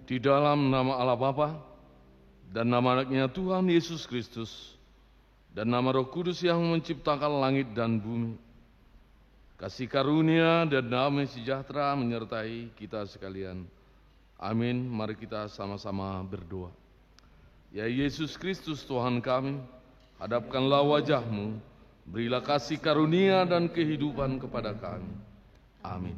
Di dalam nama Allah Bapa dan nama Anaknya Tuhan Yesus Kristus dan nama Roh Kudus yang menciptakan langit dan bumi, kasih karunia dan damai sejahtera menyertai kita sekalian. Amin. Mari kita sama-sama berdoa. Ya Yesus Kristus Tuhan kami, hadapkanlah wajah-Mu, berilah kasih karunia dan kehidupan kepada kami. Amin.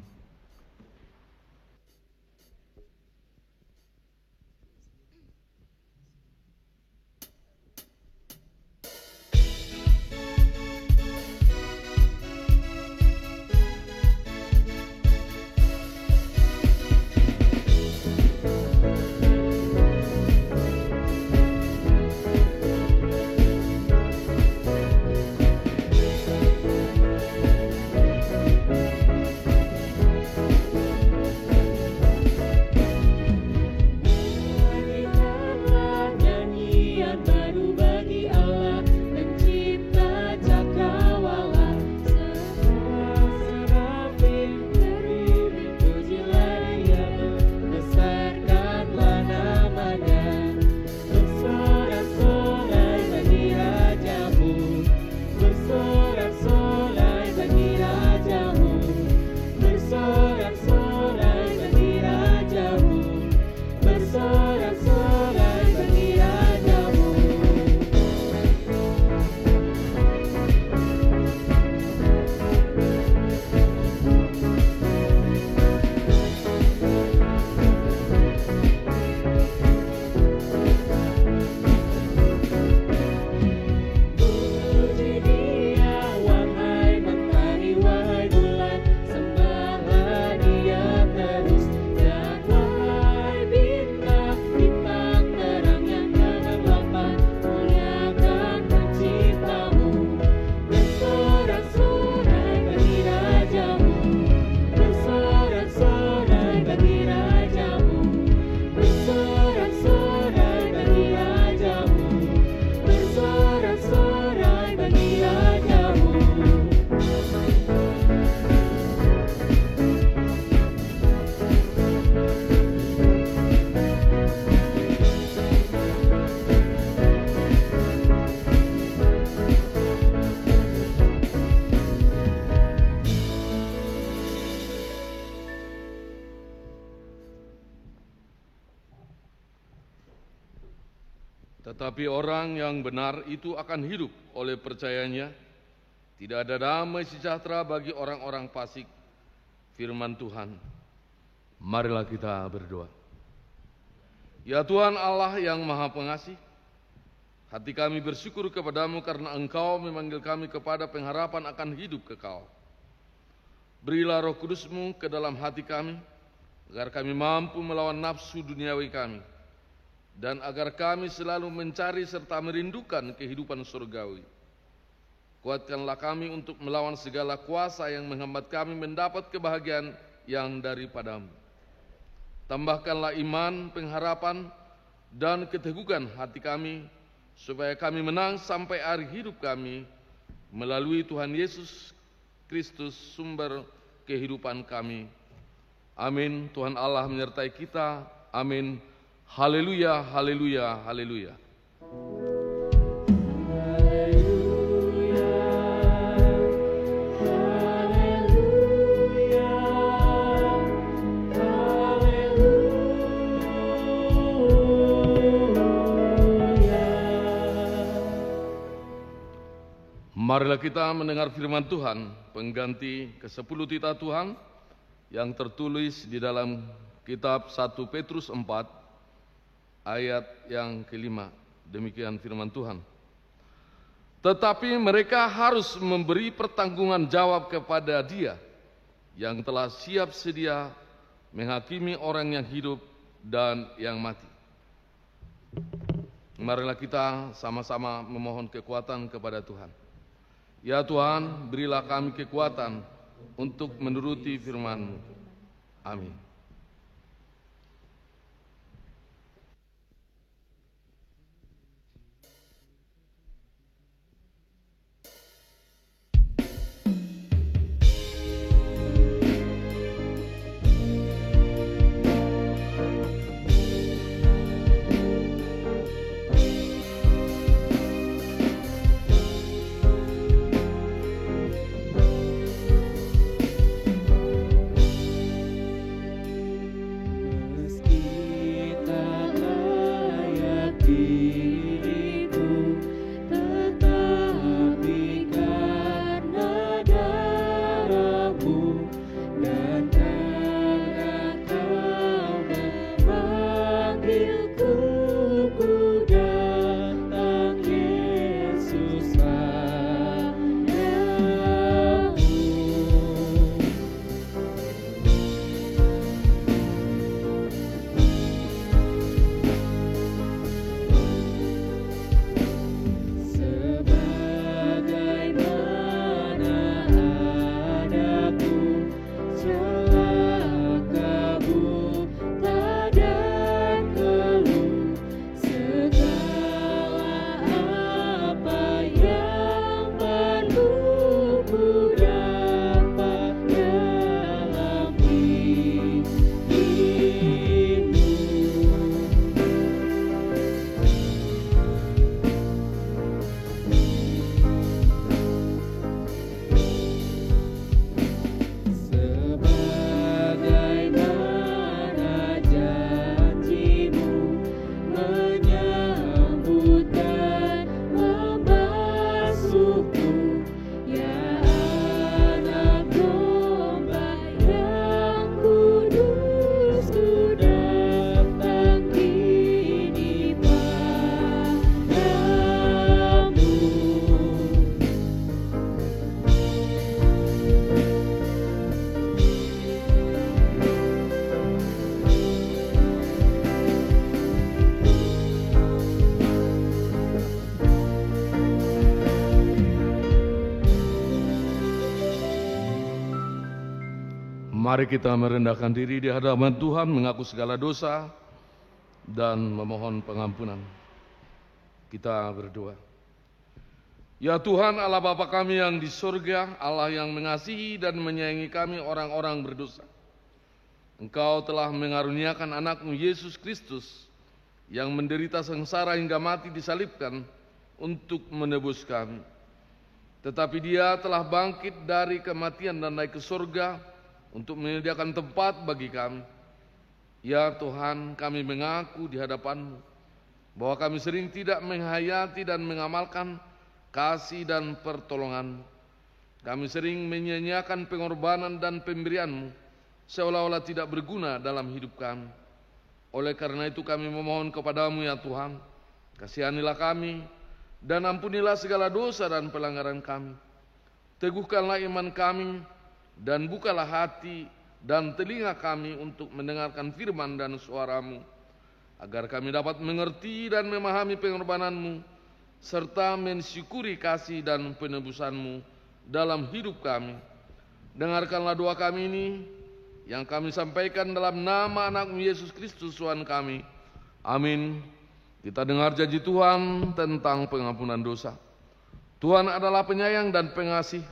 Tetapi orang yang benar itu akan hidup oleh percayanya. Tidak ada damai sejahtera bagi orang-orang fasik. Firman Tuhan. Marilah kita berdoa. Ya Tuhan Allah yang Maha Pengasih, hati kami bersyukur kepadamu karena Engkau memanggil kami kepada pengharapan akan hidup kekal. Berilah Roh Kudus-Mu ke dalam hati kami, agar kami mampu melawan nafsu duniawi kami, dan agar kami selalu mencari serta merindukan kehidupan surgawi. Kuatkanlah kami untuk melawan segala kuasa yang menghambat kami mendapat kebahagiaan yang daripadamu. Tambahkanlah iman, pengharapan, dan keteguhan hati kami, supaya kami menang sampai akhir hidup kami, melalui Tuhan Yesus Kristus, sumber kehidupan kami. Amin. Tuhan Allah menyertai kita. Amin. Haleluya, haleluya, haleluya. Marilah kita mendengar firman Tuhan, pengganti ke-10 titah Tuhan yang tertulis di dalam kitab 1 Petrus 4 ayat yang ke-5. Demikian firman Tuhan. Tetapi mereka harus memberi pertanggungan jawab kepada Dia yang telah siap sedia menghakimi orang yang hidup dan yang mati. Marilah kita sama-sama memohon kekuatan kepada Tuhan. Ya Tuhan, berilah kami kekuatan untuk menuruti firman-Mu. Amin. Mari kita merendahkan diri di hadapan Tuhan, mengaku segala dosa dan memohon pengampunan. Kita berdoa. Ya Tuhan Allah Bapa kami yang di surga, Allah yang mengasihi dan menyayangi kami orang-orang berdosa. Engkau telah mengaruniakan anak-Mu Yesus Kristus yang menderita sengsara hingga mati disalibkan untuk menebus kami. Tetapi Dia telah bangkit dari kematian dan naik ke surga untuk menyediakan tempat bagi kami. Ya Tuhan, kami mengaku di hadapan-Mu bahwa kami sering tidak menghayati dan mengamalkan kasih dan pertolongan. Kami sering menyia-nyiakan pengorbanan dan pemberian-Mu, seolah-olah tidak berguna dalam hidup kami. Oleh karena itu kami memohon kepada-Mu ya Tuhan, kasihanilah kami dan ampunilah segala dosa dan pelanggaran kami. Teguhkanlah iman kami dan bukalah hati dan telinga kami untuk mendengarkan firman dan suara-Mu, agar kami dapat mengerti dan memahami pengorbanan-Mu, serta mensyukuri kasih dan penebusan-Mu dalam hidup kami. Dengarkanlah doa kami ini, yang kami sampaikan dalam nama anak-Mu Yesus Kristus Tuhan kami. Amin. Kita dengar janji Tuhan tentang pengampunan dosa. Tuhan adalah penyayang dan pengasih,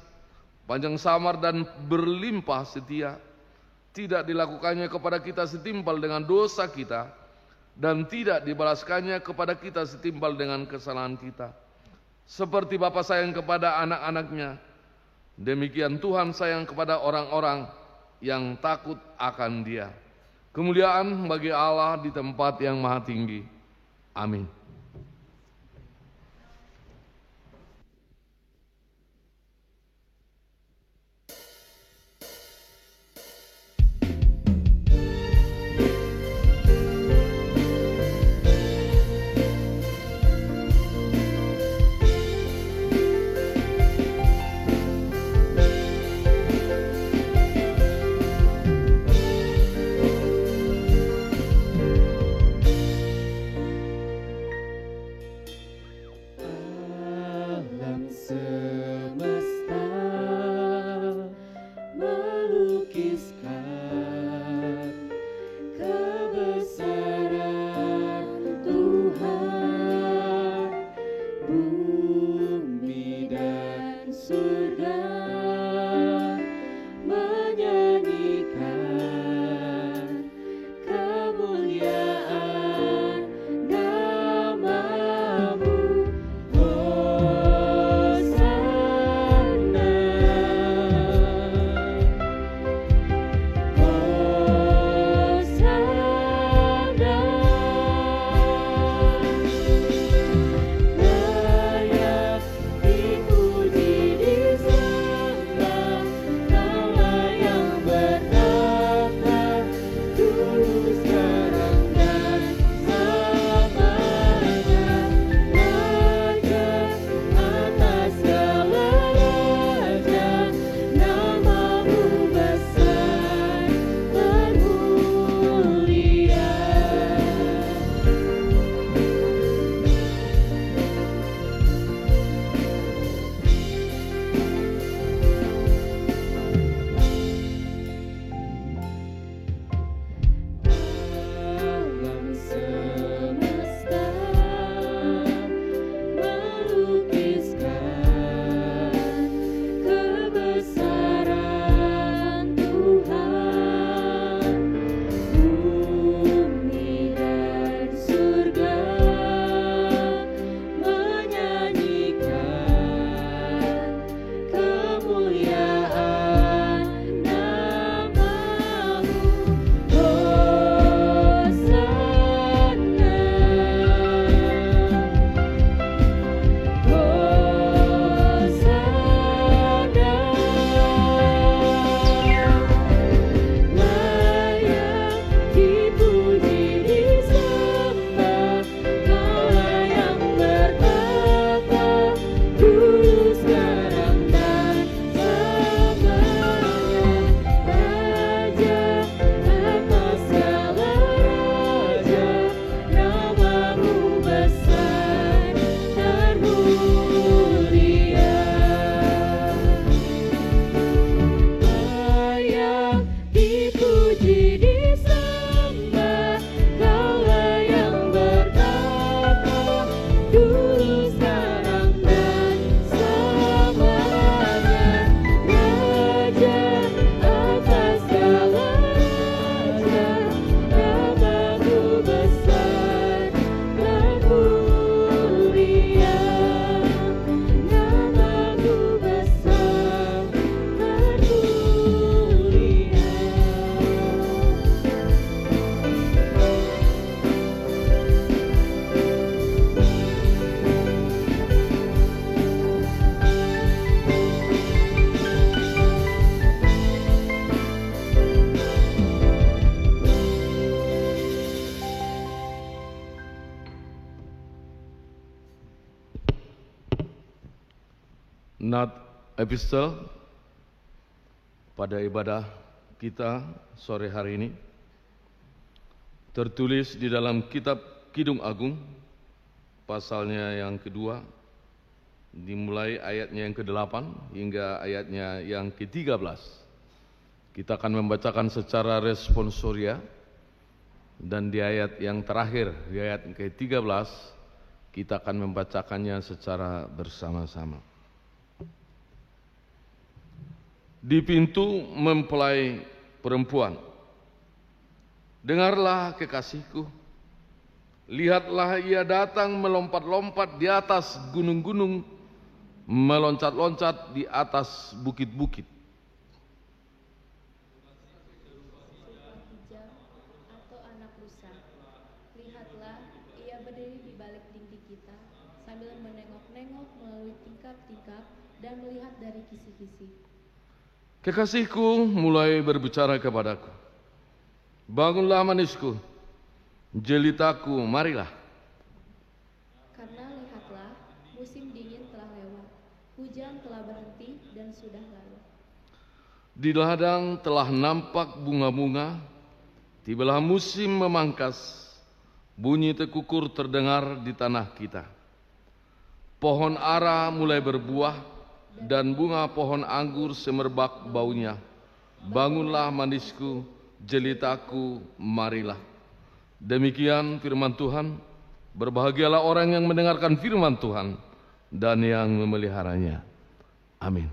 panjang sabar dan berlimpah setia. Tidak dilakukannya kepada kita setimpal dengan dosa kita, dan tidak dibalaskannya kepada kita setimpal dengan kesalahan kita. Seperti Bapa sayang kepada anak-anaknya, demikian Tuhan sayang kepada orang-orang yang takut akan Dia. Kemuliaan bagi Allah di tempat yang maha tinggi. Amin. epistel pada ibadah kita sore hari ini tertulis di dalam kitab Kidung Agung, pasalnya yang kedua, dimulai ayatnya yang ke-8 hingga ayatnya yang ke-13. Kita akan membacakan secara responsoria, dan di ayat yang terakhir, di ayat yang ke-13, kita akan membacakannya secara bersama-sama. Di pintu mempelai perempuan, dengarlah kekasihku, lihatlah ia datang melompat-lompat di atas gunung-gunung, meloncat-loncat di atas bukit-bukit. Atau anak rusa, lihatlah ia berdiri di balik dinding kita sambil menengok-nengok melalui tingkap-tingkap dan melihat dari kisi-kisi. Kekasihku mulai berbicara kepadaku, bangunlah manisku, jelitaku, marilah. Karena lihatlah, musim dingin telah lewat, hujan telah berhenti dan sudah lalu. Di ladang telah nampak bunga-bunga, tibalah musim memangkas, bunyi tekukur terdengar di tanah kita. Pohon ara mulai berbuah, dan bunga pohon anggur semerbak baunya. Bangunlah manisku, jelitaku, marilah. Demikian firman Tuhan. Berbahagialah orang yang mendengarkan firman Tuhan dan yang memeliharanya. Amin.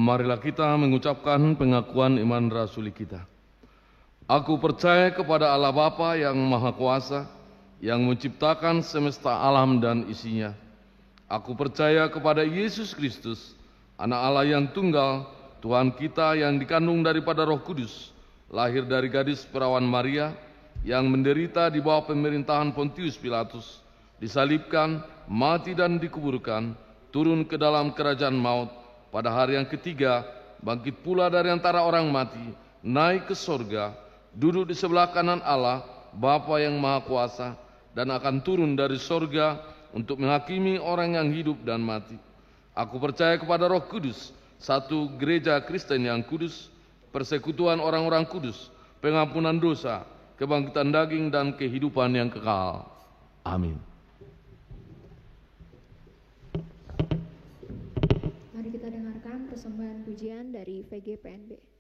Marilah kita mengucapkan pengakuan iman rasuli kita. Aku percaya kepada Allah Bapa yang Maha Kuasa, yang menciptakan semesta alam dan isinya. Aku percaya kepada Yesus Kristus, Anak Allah yang tunggal, Tuhan kita yang dikandung daripada Roh Kudus, lahir dari gadis perawan Maria, yang menderita di bawah pemerintahan Pontius Pilatus, disalibkan, mati dan dikuburkan, turun ke dalam kerajaan maut, pada hari yang ketiga bangkit pula dari antara orang mati, naik ke sorga, duduk di sebelah kanan Allah, Bapa yang Maha Kuasa, dan akan turun dari sorga untuk menghakimi orang yang hidup dan mati. Aku percaya kepada Roh Kudus, satu gereja Kristen yang kudus, persekutuan orang-orang kudus, pengampunan dosa, kebangkitan daging dan kehidupan yang kekal. Amin. Mari kita dengarkan persembahan pujian dari VGPNB.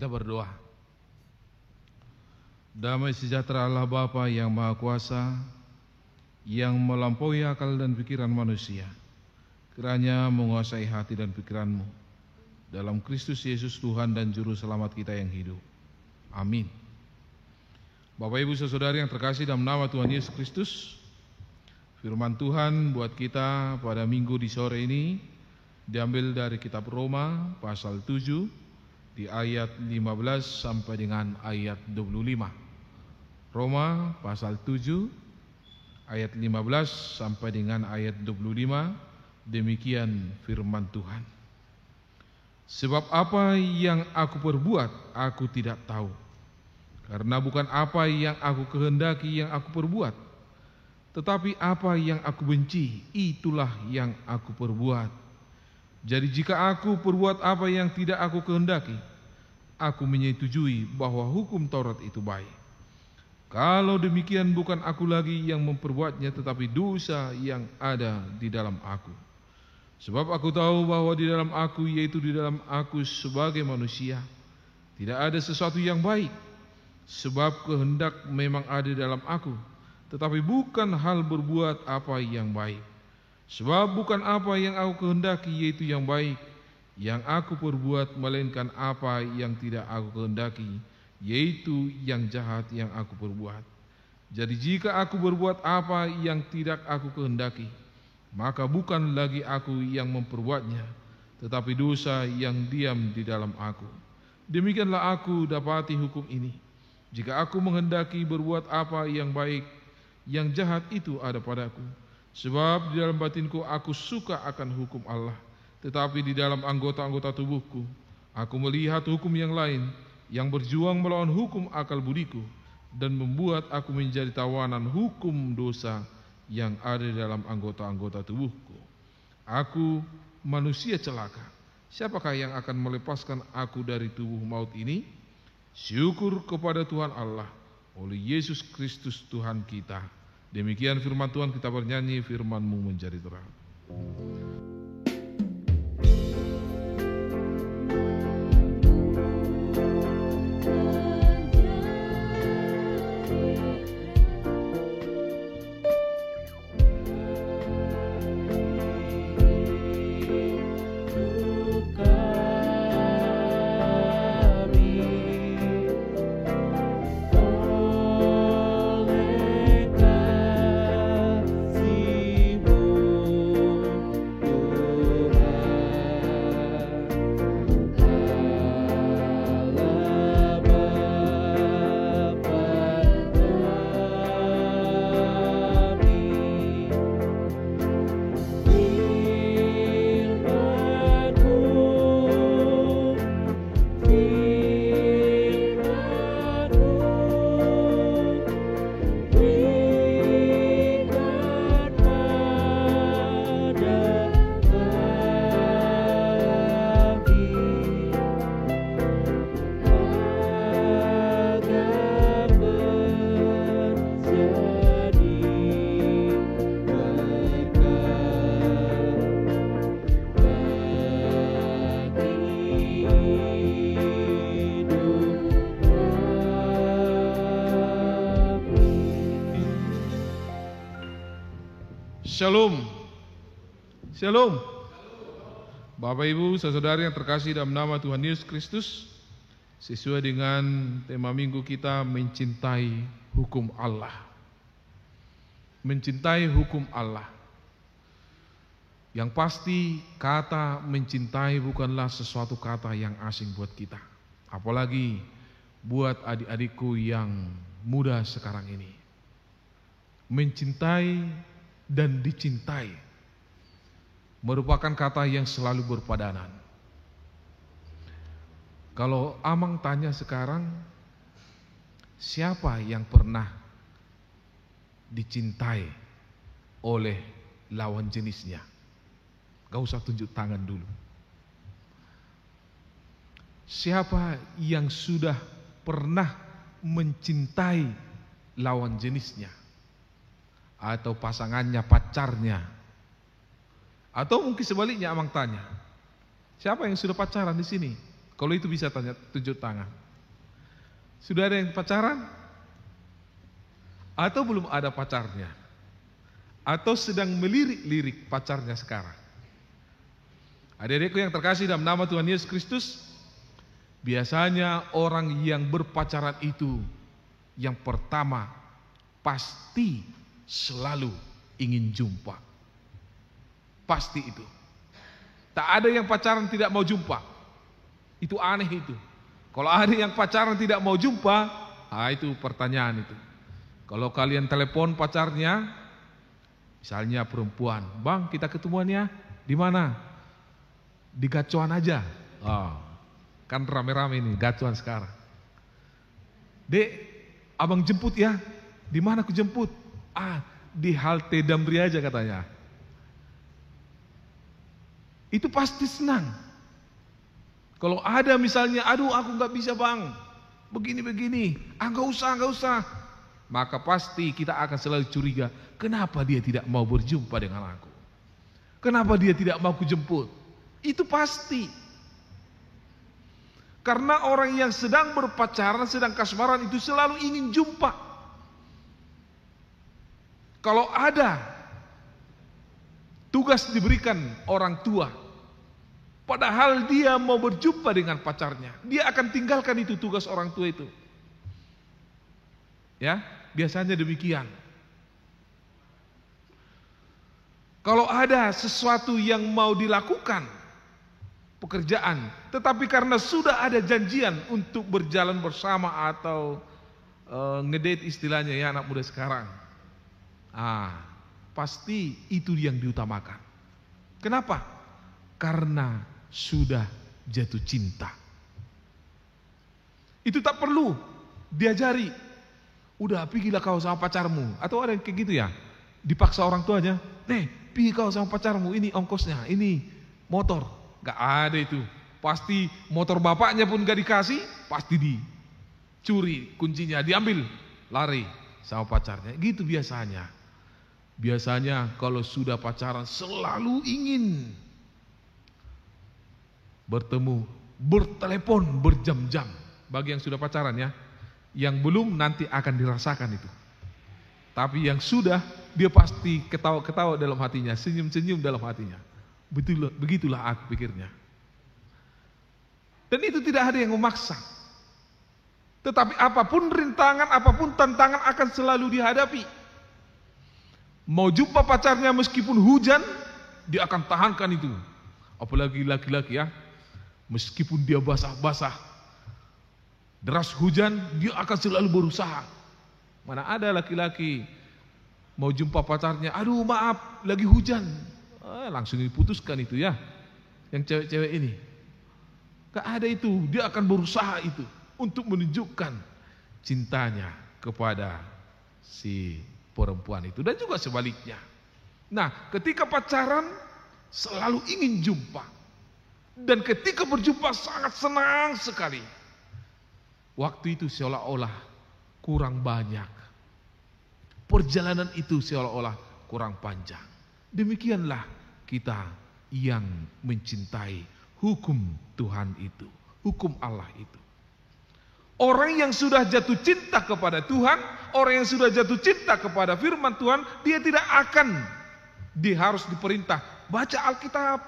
Kita berdoa. Damai sejahtera Allah Bapa yang Maha Kuasa, yang melampaui akal dan pikiran manusia, kiranya menguasai hati dan pikiranmu dalam Kristus Yesus Tuhan dan Juru Selamat kita yang hidup. Amin. Bapak Ibu Saudari yang terkasih dalam nama Tuhan Yesus Kristus, firman Tuhan buat kita pada minggu di sore ini diambil dari kitab Roma pasal 7 di ayat 15 sampai dengan ayat 25. Roma pasal 7 ayat 15 sampai dengan ayat 25. Demikian firman Tuhan. Sebab apa yang aku perbuat aku tidak tahu, karena bukan apa yang aku kehendaki yang aku perbuat, tetapi apa yang aku benci itulah yang aku perbuat. Jadi jika aku perbuat apa yang tidak aku kehendaki, aku menyetujui bahwa hukum Taurat itu baik. Kalau demikian bukan aku lagi yang memperbuatnya, tetapi dosa yang ada di dalam aku. Sebab aku tahu bahwa di dalam aku, yaitu di dalam aku sebagai manusia, tidak ada sesuatu yang baik. Sebab kehendak memang ada dalam aku, tetapi bukan hal berbuat apa yang baik. Sebab bukan apa yang aku kehendaki yaitu yang baik yang aku perbuat, melainkan apa yang tidak aku kehendaki yaitu yang jahat yang aku perbuat. Jadi jika aku berbuat apa yang tidak aku kehendaki, maka bukan lagi aku yang memperbuatnya, tetapi dosa yang diam di dalam aku. Demikianlah aku dapati hukum ini: jika aku menghendaki berbuat apa yang baik, yang jahat itu ada padaku. Sebab di dalam batinku aku suka akan hukum Allah, tetapi di dalam anggota-anggota tubuhku aku melihat hukum yang lain, yang berjuang melawan hukum akal budiku, dan membuat aku menjadi tawanan hukum dosa yang ada di dalam anggota-anggota tubuhku. Aku manusia celaka, siapakah yang akan melepaskan aku dari tubuh maut ini? Syukur kepada Tuhan Allah oleh Yesus Kristus Tuhan kita. Demikian firman Tuhan, kita bernyanyi firman-Mu menjadi terang. Shalom. Shalom. Bapak Ibu saudara yang terkasih dalam nama Tuhan Yesus Kristus, sesuai dengan tema minggu kita, mencintai hukum Allah. Mencintai hukum Allah. Yang pasti kata mencintai bukanlah sesuatu kata yang asing buat kita, apalagi buat adik-adikku yang muda sekarang ini. Mencintai dan dicintai merupakan kata yang selalu berpadanan. Kalau Amang tanya sekarang, siapa yang pernah dicintai oleh lawan jenisnya? Gak usah tunjuk tangan dulu. Siapa yang sudah pernah mencintai lawan jenisnya? Atau pasangannya, pacarnya? Atau mungkin sebaliknya, Amang tanya, siapa yang sudah pacaran di sini? Kalau itu bisa tunjuk tangan. Sudah ada yang pacaran? Atau belum ada pacarnya? Atau sedang melirik-lirik pacarnya sekarang? Adik-adikku yang terkasih dalam nama Tuhan Yesus Kristus, biasanya orang yang berpacaran itu yang pertama pasti selalu ingin jumpa. Pasti itu. Tak ada yang pacaran tidak mau jumpa. Itu aneh itu. Kalau ada yang pacaran tidak mau jumpa, itu pertanyaan itu. Kalau kalian telepon pacarnya, misalnya perempuan, "Bang, kita ketemuan ya." Di mana? Di gacuan aja. Kan rame-rame ini gacuan sekarang. "Dek, abang jemput ya." "Di mana aku jemput?" Di halte Damri aja katanya. Itu pasti senang. Kalau ada misalnya, "Aduh, aku nggak bisa bang, begini-begini." Nggak usah. Maka pasti kita akan selalu curiga, kenapa dia tidak mau berjumpa dengan aku? Kenapa dia tidak mau kujemput? Itu pasti. Karena orang yang sedang berpacaran, sedang kasmaran itu selalu ingin jumpa. Kalau ada tugas diberikan orang tua, padahal dia mau berjumpa dengan pacarnya, dia akan tinggalkan itu tugas orang tua itu. Ya, biasanya demikian. Kalau ada sesuatu yang mau dilakukan, pekerjaan, tetapi karena sudah ada janjian untuk berjalan bersama atau ngedate istilahnya ya anak muda sekarang, pasti itu yang diutamakan. Kenapa? Karena sudah jatuh cinta. Itu tak perlu diajari. Udah, pergilah kau sama pacarmu. Atau ada yang kayak gitu ya, dipaksa orang tuanya, pergi kau sama pacarmu, ini ongkosnya, ini motor. Gak ada itu. Pasti motor bapaknya pun gak dikasih, pasti dicuri kuncinya, diambil, lari sama pacarnya. Gitu biasanya. Biasanya kalau sudah pacaran selalu ingin bertemu, bertelepon berjam-jam. Bagi yang sudah pacaran ya, yang belum nanti akan dirasakan itu. Tapi yang sudah, dia pasti ketawa-ketawa dalam hatinya, senyum-senyum dalam hatinya. Begitulah aku pikirnya. Dan itu tidak ada yang memaksa. Tetapi apapun rintangan, apapun tantangan akan selalu dihadapi. Mau jumpa pacarnya meskipun hujan, dia akan tahankan itu. Apalagi laki-laki ya, meskipun dia basah-basah, deras hujan, dia akan selalu berusaha. Mana ada laki-laki mau jumpa pacarnya, "Aduh maaf, lagi hujan." Langsung diputuskan itu ya, yang cewek-cewek ini. Gak ada itu, dia akan berusaha itu untuk menunjukkan cintanya kepada si perempuan itu, dan juga sebaliknya. Nah, ketika pacaran selalu ingin jumpa, dan ketika berjumpa sangat senang sekali. Waktu itu seolah-olah kurang banyak. Perjalanan itu seolah-olah kurang panjang. Demikianlah kita yang mencintai hukum Tuhan itu, hukum Allah itu. Orang yang sudah jatuh cinta kepada Tuhan, orang yang sudah jatuh cinta kepada firman Tuhan, dia tidak akan harus diperintah baca Alkitab.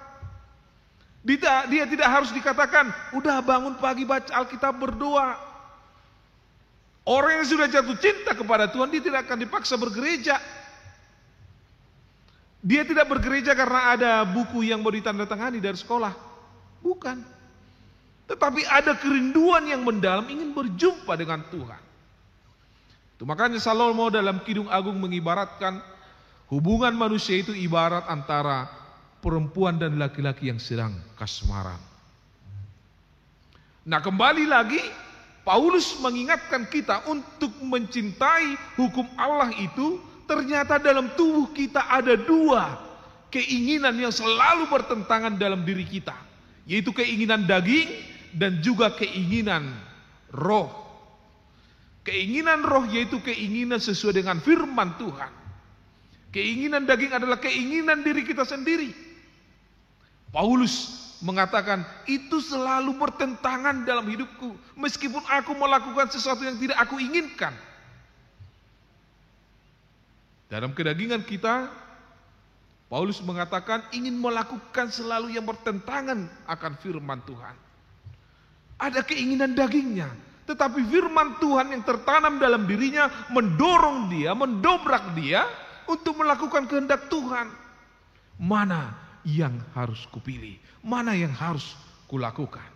Dia tidak harus dikatakan, "Udah bangun pagi baca Alkitab, berdoa." Orang yang sudah jatuh cinta kepada Tuhan, dia tidak akan dipaksa bergereja. Dia tidak bergereja karena ada buku yang mau ditandatangani dari sekolah. Bukan. Tetapi ada kerinduan yang mendalam ingin berjumpa dengan Tuhan. Itu makanya Salomo dalam Kidung Agung mengibaratkan hubungan manusia itu ibarat antara perempuan dan laki-laki yang sedang kasmaran. Nah, kembali lagi Paulus mengingatkan kita untuk mencintai hukum Allah itu. Ternyata dalam tubuh kita ada dua keinginan yang selalu bertentangan dalam diri kita, yaitu keinginan daging dan juga keinginan roh. Keinginan roh yaitu keinginan sesuai dengan firman Tuhan. Keinginan daging adalah keinginan diri kita sendiri. Paulus mengatakan, itu selalu bertentangan dalam hidupku, meskipun aku melakukan sesuatu yang tidak aku inginkan. Dalam kedagingan kita, Paulus mengatakan ingin melakukan selalu yang bertentangan akan firman Tuhan. Ada keinginan dagingnya, tetapi firman Tuhan yang tertanam dalam dirinya mendorong dia, mendobrak dia untuk melakukan kehendak Tuhan. Mana yang harus kupilih? Mana yang harus kulakukan?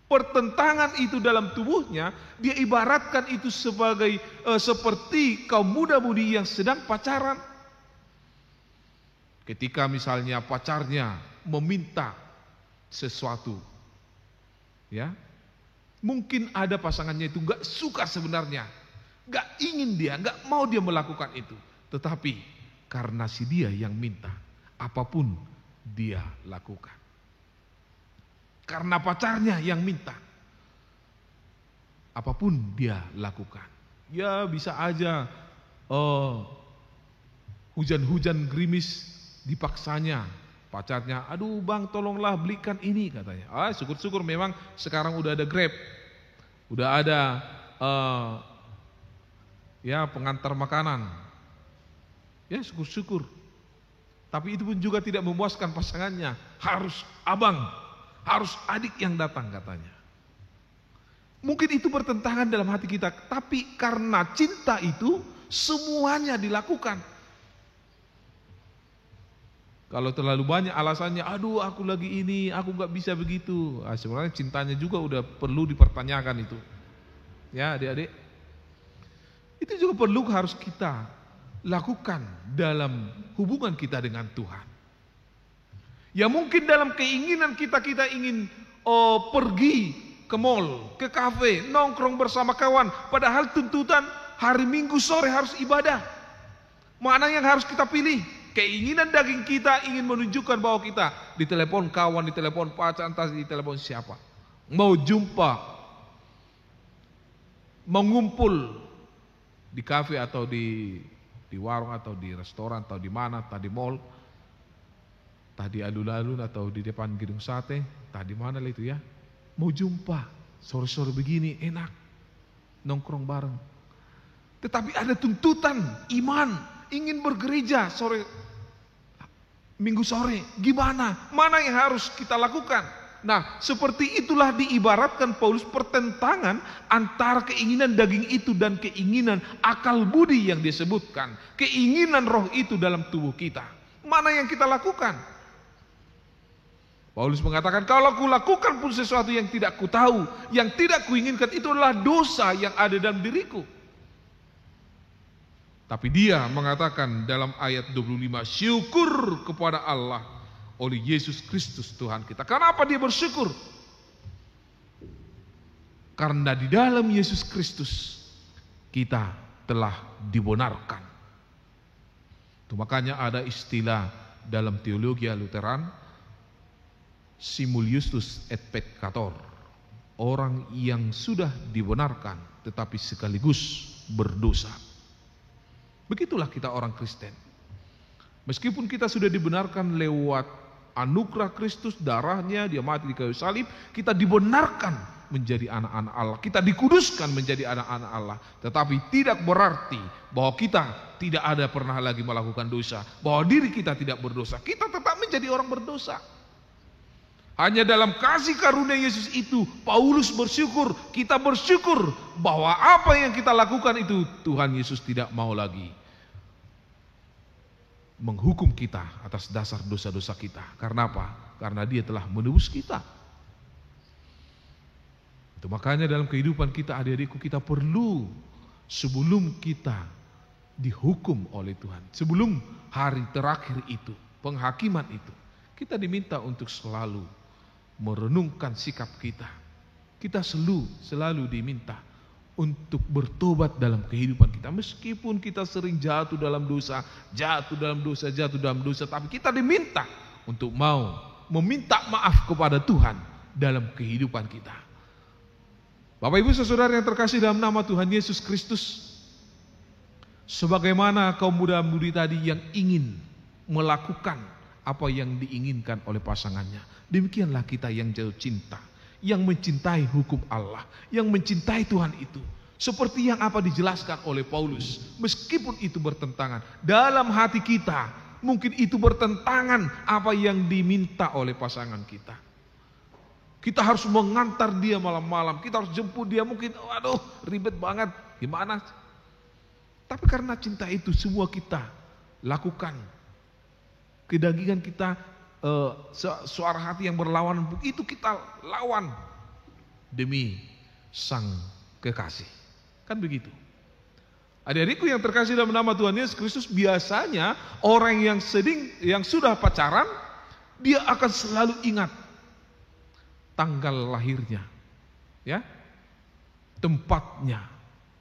Pertentangan itu dalam tubuhnya, dia ibaratkan itu sebagai seperti kaum muda-mudi yang sedang pacaran. Ketika misalnya pacarnya meminta sesuatu, ya, mungkin ada pasangannya itu gak suka sebenarnya, gak ingin dia, gak mau dia melakukan itu, tetapi karena si dia yang minta, apapun dia lakukan. Karena pacarnya yang minta, apapun dia lakukan. Ya bisa aja hujan-hujan gerimis dipaksanya pacarnya, aduh bang tolonglah belikan ini katanya. Syukur-syukur memang sekarang udah ada Grab, udah ada ya pengantar makanan. Ya syukur-syukur. Tapi itu pun juga tidak memuaskan pasangannya. Harus abang, harus adik yang datang katanya. Mungkin itu bertentangan dalam hati kita, tapi karena cinta itu semuanya dilakukan. Kalau terlalu banyak alasannya, aduh aku lagi ini, aku gak bisa begitu. Sebenarnya cintanya juga udah perlu dipertanyakan itu. Ya adik-adik, itu juga perlu harus kita lakukan dalam hubungan kita dengan Tuhan. Ya mungkin dalam keinginan kita ingin pergi ke mall, ke kafe, nongkrong bersama kawan, padahal tuntutan hari Minggu sore harus ibadah. Mana yang harus kita pilih? Keinginan daging kita ingin menunjukkan bahwa kita ditelepon kawan, ditelepon pacar, entah ditelepon siapa, mau jumpa, mengumpul di kafe atau di warung atau di restoran atau di mana, entah di mall, entah di alun-alun atau di depan gedung sate, entah di mana lah itu ya. Mau jumpa sore-sore begini enak nongkrong bareng. Tetapi ada tuntutan iman, ingin bergereja sore Minggu sore, gimana? Mana yang harus kita lakukan? Nah, seperti itulah diibaratkan Paulus pertentangan antara keinginan daging itu dan keinginan akal budi yang disebutkan. Keinginan roh itu dalam tubuh kita. Mana yang kita lakukan? Paulus mengatakan, kalau kulakukan pun sesuatu yang tidak kutahu, yang tidak kuinginkan, itu adalah dosa yang ada dalam diriku. Tapi dia mengatakan dalam ayat 25, syukur kepada Allah oleh Yesus Kristus Tuhan kita. Kenapa dia bersyukur? Karena di dalam Yesus Kristus kita telah dibenarkan. Itu makanya ada istilah dalam teologi Lutheran, simul justus et peccator, orang yang sudah dibenarkan tetapi sekaligus berdosa. Begitulah kita orang Kristen. Meskipun kita sudah dibenarkan lewat anugerah Kristus, darahnya, dia mati di kayu salib, kita dibenarkan menjadi anak-anak Allah, kita dikuduskan menjadi anak-anak Allah. Tetapi tidak berarti bahwa kita tidak ada pernah lagi melakukan dosa, bahwa diri kita tidak berdosa. Kita tetap menjadi orang berdosa. Hanya dalam kasih karunia Yesus itu Paulus bersyukur, kita bersyukur bahwa apa yang kita lakukan itu Tuhan Yesus tidak mau lagi menghukum kita atas dasar dosa-dosa kita. Karena apa? Karena dia telah menebus kita. Itu makanya dalam kehidupan kita, adik-adikku, kita perlu sebelum kita dihukum oleh Tuhan, sebelum hari terakhir itu, penghakiman itu, kita diminta untuk selalu merenungkan sikap kita. Kita selalu diminta untuk bertobat dalam kehidupan kita. Meskipun kita sering jatuh dalam dosa, tapi kita diminta untuk mau meminta maaf kepada Tuhan dalam kehidupan kita. Bapak Ibu saudara yang terkasih dalam nama Tuhan Yesus Kristus, sebagaimana kaum muda-mudi tadi yang ingin melakukan apa yang diinginkan oleh pasangannya, Demikianlah kita yang jatuh cinta, yang mencintai hukum Allah, yang mencintai Tuhan itu. Seperti yang apa dijelaskan oleh Paulus, meskipun itu bertentangan dalam hati kita, mungkin itu bertentangan apa yang diminta oleh pasangan kita. Kita harus mengantar dia malam-malam, kita harus jemput dia, mungkin waduh ribet banget, gimana? Tapi karena cinta itu semua kita lakukan. Kedagingan kita, suara hati yang berlawanan itu kita lawan demi sang kekasih. Kan begitu. Adik-adikku yang terkasih dalam nama Tuhan Yesus Kristus, biasanya orang yang sudah pacaran, dia akan selalu ingat tanggal lahirnya, ya, tempatnya,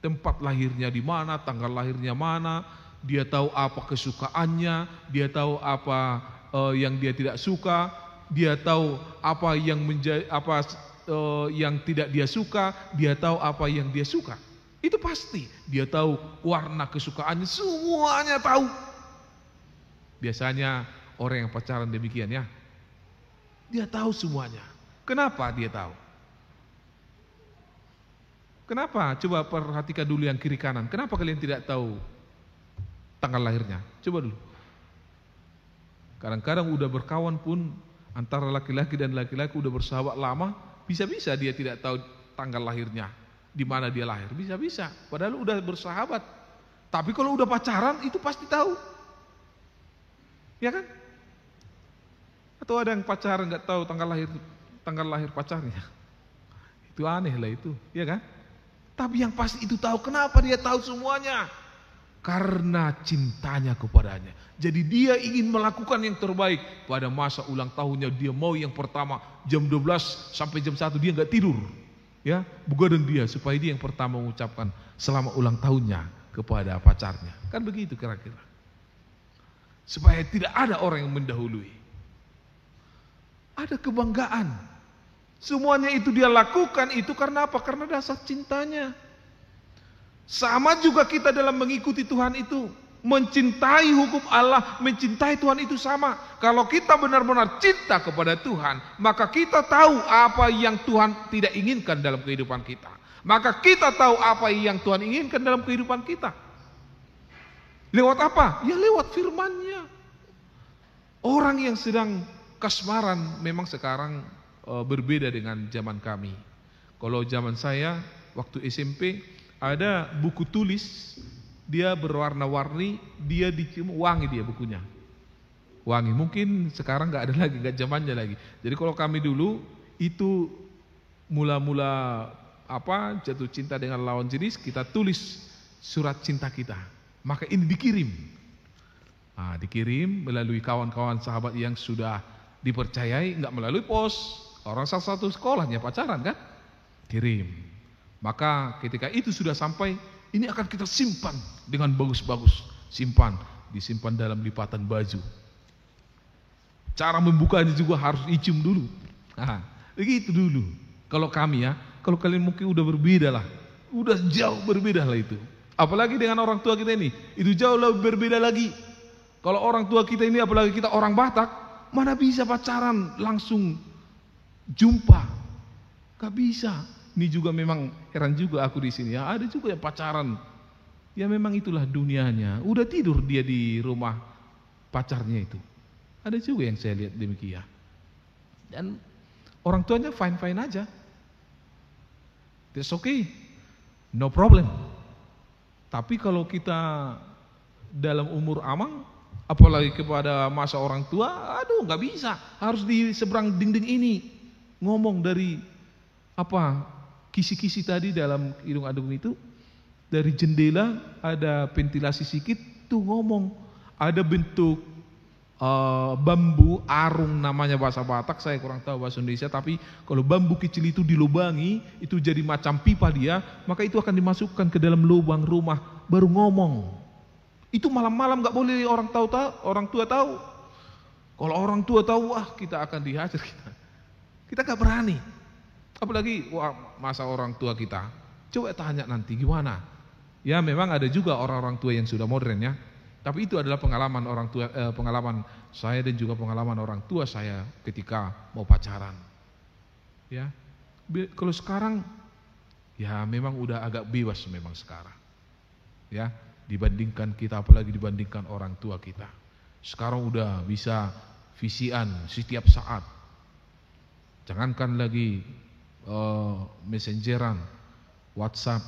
tempat lahirnya di mana, tanggal lahirnya mana, dia tahu apa kesukaannya, dia tahu apa yang dia tidak suka, dia tahu apa yang yang tidak dia suka, dia tahu apa yang dia suka. Itu pasti, dia tahu warna kesukaannya, semuanya tahu. Biasanya orang yang pacaran demikian ya, dia tahu semuanya. Kenapa dia tahu? Kenapa? Coba perhatikan dulu yang kiri kanan. Kenapa kalian tidak tahu tanggal lahirnya? Coba dulu. Kadang-kadang udah berkawan pun antara laki-laki dan laki-laki udah bersahabat lama, bisa-bisa dia tidak tahu tanggal lahirnya, di mana dia lahir. Bisa-bisa. Padahal udah bersahabat. Tapi kalau udah pacaran itu pasti tahu. Ya kan? Atau ada yang pacaran nggak tahu tanggal lahir pacarnya. Itu aneh lah itu, ya kan? Tapi yang pasti itu tahu. Kenapa dia tahu semuanya? Karena cintanya kepadanya. Jadi dia ingin melakukan yang terbaik. Pada masa ulang tahunnya dia mau yang pertama jam 12 sampai jam 1 dia nggak tidur. Ya, begadang dia supaya dia yang pertama mengucapkan selamat ulang tahunnya kepada pacarnya. Kan begitu kira-kira. Supaya tidak ada orang yang mendahului. Ada kebanggaan. Semuanya itu dia lakukan itu karena apa? Karena dasar cintanya. Sama juga kita dalam mengikuti Tuhan itu. Mencintai hukum Allah, mencintai Tuhan itu sama. Kalau kita benar-benar cinta kepada Tuhan, maka kita tahu apa yang Tuhan tidak inginkan dalam kehidupan kita. Maka kita tahu apa yang Tuhan inginkan dalam kehidupan kita. Lewat apa? Ya lewat firman-Nya. Orang yang sedang kasmaran memang sekarang berbeda dengan zaman kami. Kalau zaman saya waktu SMP ada buku tulis, dia berwarna-warni, dia dicium wangi dia bukunya. Wangi, mungkin sekarang nggak ada lagi, nggak zamannya lagi. Jadi kalau kami dulu itu mula-mula jatuh cinta dengan lawan jenis, kita tulis surat cinta kita. Maka ini dikirim. Nah, dikirim melalui kawan-kawan sahabat yang sudah dipercayai, nggak melalui pos. Orang salah satu sekolahnya pacaran kan? Kirim. Maka ketika itu sudah sampai, ini akan kita simpan dengan bagus-bagus. Disimpan dalam lipatan baju. Cara membukanya juga harus dicium dulu. Nah, begitu dulu. Kalau kami ya, kalau kalian mungkin udah berbeda lah. Udah jauh berbeda lah itu. Apalagi dengan orang tua kita ini, itu jauh lebih berbeda lagi. Kalau orang tua kita ini, apalagi kita orang Batak, mana bisa pacaran langsung jumpa? Gak bisa. Ini juga memang heran juga aku di sini ya. Ada juga yang pacaran. Ya memang itulah dunianya. Udah tidur dia di rumah pacarnya itu. Ada juga yang saya lihat demikian. Dan orang tuanya fine-fine aja. It's okay. No problem. Tapi kalau kita dalam umur amang, apalagi kepada masa orang tua, aduh nggak bisa. Harus di seberang dinding ini. Ngomong dari kisi-kisi tadi dalam hidung adem itu, dari jendela ada ventilasi sedikit tuh ngomong, ada bentuk bambu arung namanya bahasa Batak, saya kurang tahu bahasa Indonesia, tapi kalau bambu kecil itu dilubangi, itu jadi macam pipa dia, maka itu akan dimasukkan ke dalam lubang rumah, baru ngomong. Itu malam-malam nggak boleh orang tua tahu. Kalau orang tua tahu, wah kita akan dihajar kita nggak berani. Apalagi masa orang tua kita. Coba tanya nanti gimana. Ya memang ada juga orang-orang tua yang sudah modern ya. Tapi itu adalah pengalaman orang tua, pengalaman saya dan juga pengalaman orang tua saya ketika mau pacaran. Ya, kalau sekarang ya memang udah agak bebas memang sekarang. Ya, dibandingkan kita, apalagi dibandingkan orang tua kita. Sekarang udah bisa visian setiap saat. Jangankan lagi messengeran, WhatsApp,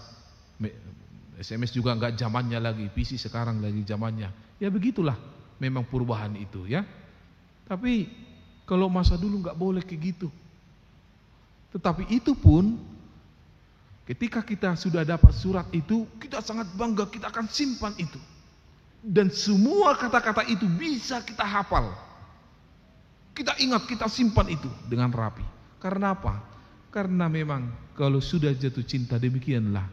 SMS juga enggak zamannya lagi, PC sekarang lagi zamannya. Ya begitulah memang perubahan itu ya. Tapi kalau masa dulu enggak boleh kayak gitu. Tetapi itu pun ketika kita sudah dapat surat itu, kita sangat bangga, kita akan simpan itu. Dan semua kata-kata itu bisa kita hafal. Kita ingat, kita simpan itu dengan rapi. Karena apa? Karena memang kalau sudah jatuh cinta demikianlah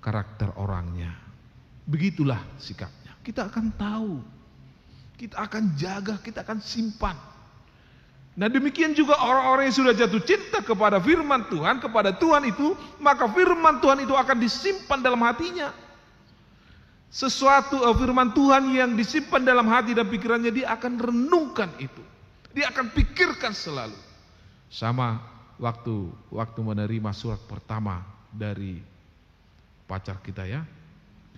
karakter orangnya. Begitulah sikapnya. Kita akan tahu, kita akan jaga, kita akan simpan. Nah demikian juga orang-orang yang sudah jatuh cinta kepada firman Tuhan, kepada Tuhan itu, maka firman Tuhan itu akan disimpan dalam hatinya. Sesuatu firman Tuhan yang disimpan dalam hati dan pikirannya, dia akan renungkan itu. Dia akan pikirkan selalu. Sama waktu menerima surat pertama dari pacar kita ya,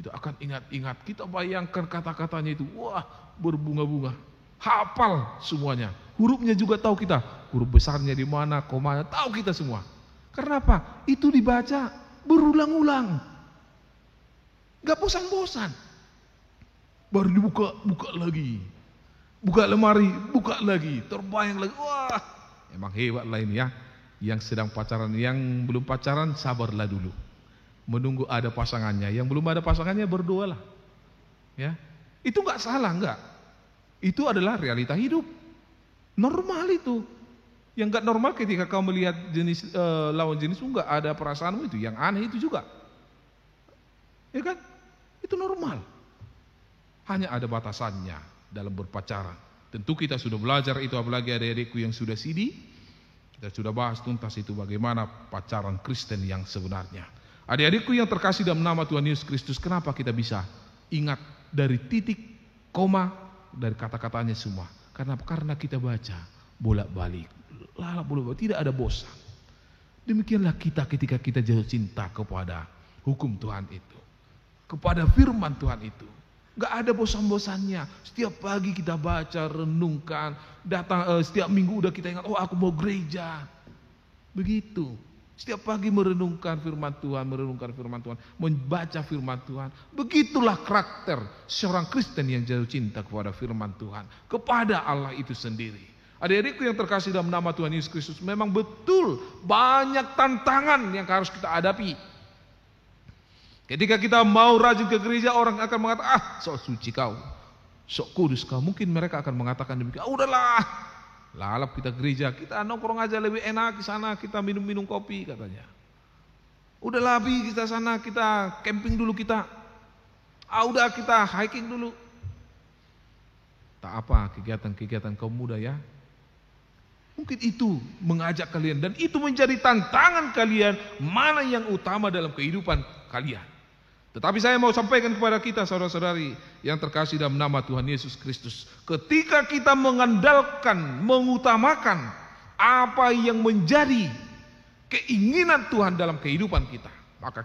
kita akan ingat-ingat, kita bayangkan kata-katanya itu, wah berbunga-bunga, hafal semuanya, hurufnya juga tahu kita, huruf besarnya di mana, komanya tahu kita semua. Karena apa? Itu dibaca berulang-ulang, gak bosan-bosan. Baru dibuka lagi, buka lemari, buka lagi, terbayang lagi, wah emang hebat lah ini ya. Yang sedang pacaran, yang belum pacaran sabarlah dulu, menunggu ada pasangannya. Yang belum ada pasangannya berdoalah. Ya, itu nggak salah, nggak. Itu adalah realita hidup. Normal itu. Yang nggak normal ketika kau melihat jenis lawan jenis nggak ada perasaanmu, itu yang aneh itu juga. Ya kan? Itu normal. Hanya ada batasannya dalam berpacaran. Tentu kita sudah belajar itu, apalagi adik-adikku yang sudah sidi. Kita sudah bahas tuntas itu bagaimana pacaran Kristen yang sebenarnya. Adik-adikku yang terkasih dalam nama Tuhan Yesus Kristus, kenapa kita bisa ingat dari titik, koma, dari kata-katanya semua? Karena kita baca bolak-balik, tidak ada bosan. Demikianlah kita ketika kita jatuh cinta kepada hukum Tuhan itu, kepada firman Tuhan itu. Gak ada bosan-bosannya. Setiap pagi kita baca, renungkan, datang setiap minggu udah kita ingat, oh aku mau gereja. Begitu. Setiap pagi merenungkan firman Tuhan, membaca firman Tuhan. Begitulah karakter seorang Kristen yang jatuh cinta kepada firman Tuhan, kepada Allah itu sendiri. Adik-adikku yang terkasih dalam nama Tuhan Yesus Kristus, memang betul banyak tantangan yang harus kita hadapi. Ketika kita mau rajin ke gereja, orang akan mengatakan, sok suci kau, sok kudus kau. Mungkin mereka akan mengatakan demikian, udahlah, lalap kita gereja, kita nongkrong aja lebih enak di sana, kita minum-minum kopi katanya. Udahlah bi, kita sana, kita camping dulu kita. Udah kita hiking dulu. Tak apa kegiatan-kegiatan kaum muda ya. Mungkin itu mengajak kalian, dan itu menjadi tantangan kalian, mana yang utama dalam kehidupan kalian. Tetapi saya mau sampaikan kepada kita saudara-saudari yang terkasih dalam nama Tuhan Yesus Kristus, ketika kita mengandalkan, mengutamakan apa yang menjadi keinginan Tuhan dalam kehidupan kita, maka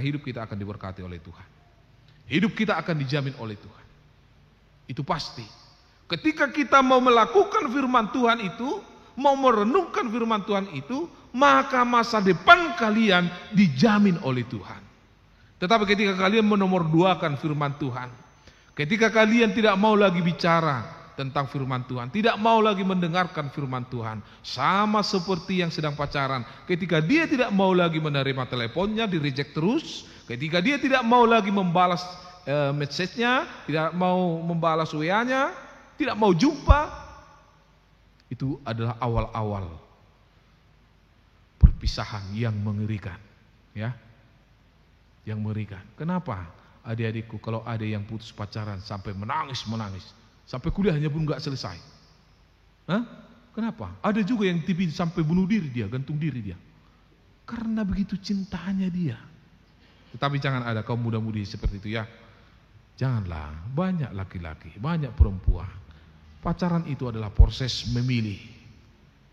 hidup kita akan diberkati oleh Tuhan. Hidup kita akan dijamin oleh Tuhan. Itu pasti. Ketika kita mau melakukan firman Tuhan itu, mau merenungkan firman Tuhan itu, maka masa depan kalian dijamin oleh Tuhan. Tetapi ketika kalian menomorduakan firman Tuhan, ketika kalian tidak mau lagi bicara tentang firman Tuhan, tidak mau lagi mendengarkan firman Tuhan, sama seperti yang sedang pacaran, ketika dia tidak mau lagi menerima teleponnya, di reject terus, ketika dia tidak mau lagi membalas message-nya, tidak mau membalas WA-nya, tidak mau jumpa, itu adalah awal-awal perpisahan yang mengerikan, ya. Yang mengerikan. Kenapa? Adik-adikku, kalau ada yang putus pacaran sampai menangis, sampai kuliahnya pun nggak selesai. Hah? Kenapa? Ada juga yang tipe sampai bunuh diri dia, gantung diri dia. Karena begitu cintanya dia. Tetapi jangan ada kaum muda-mudi seperti itu ya. Janganlah banyak laki-laki, banyak perempuan. Pacaran itu adalah proses memilih.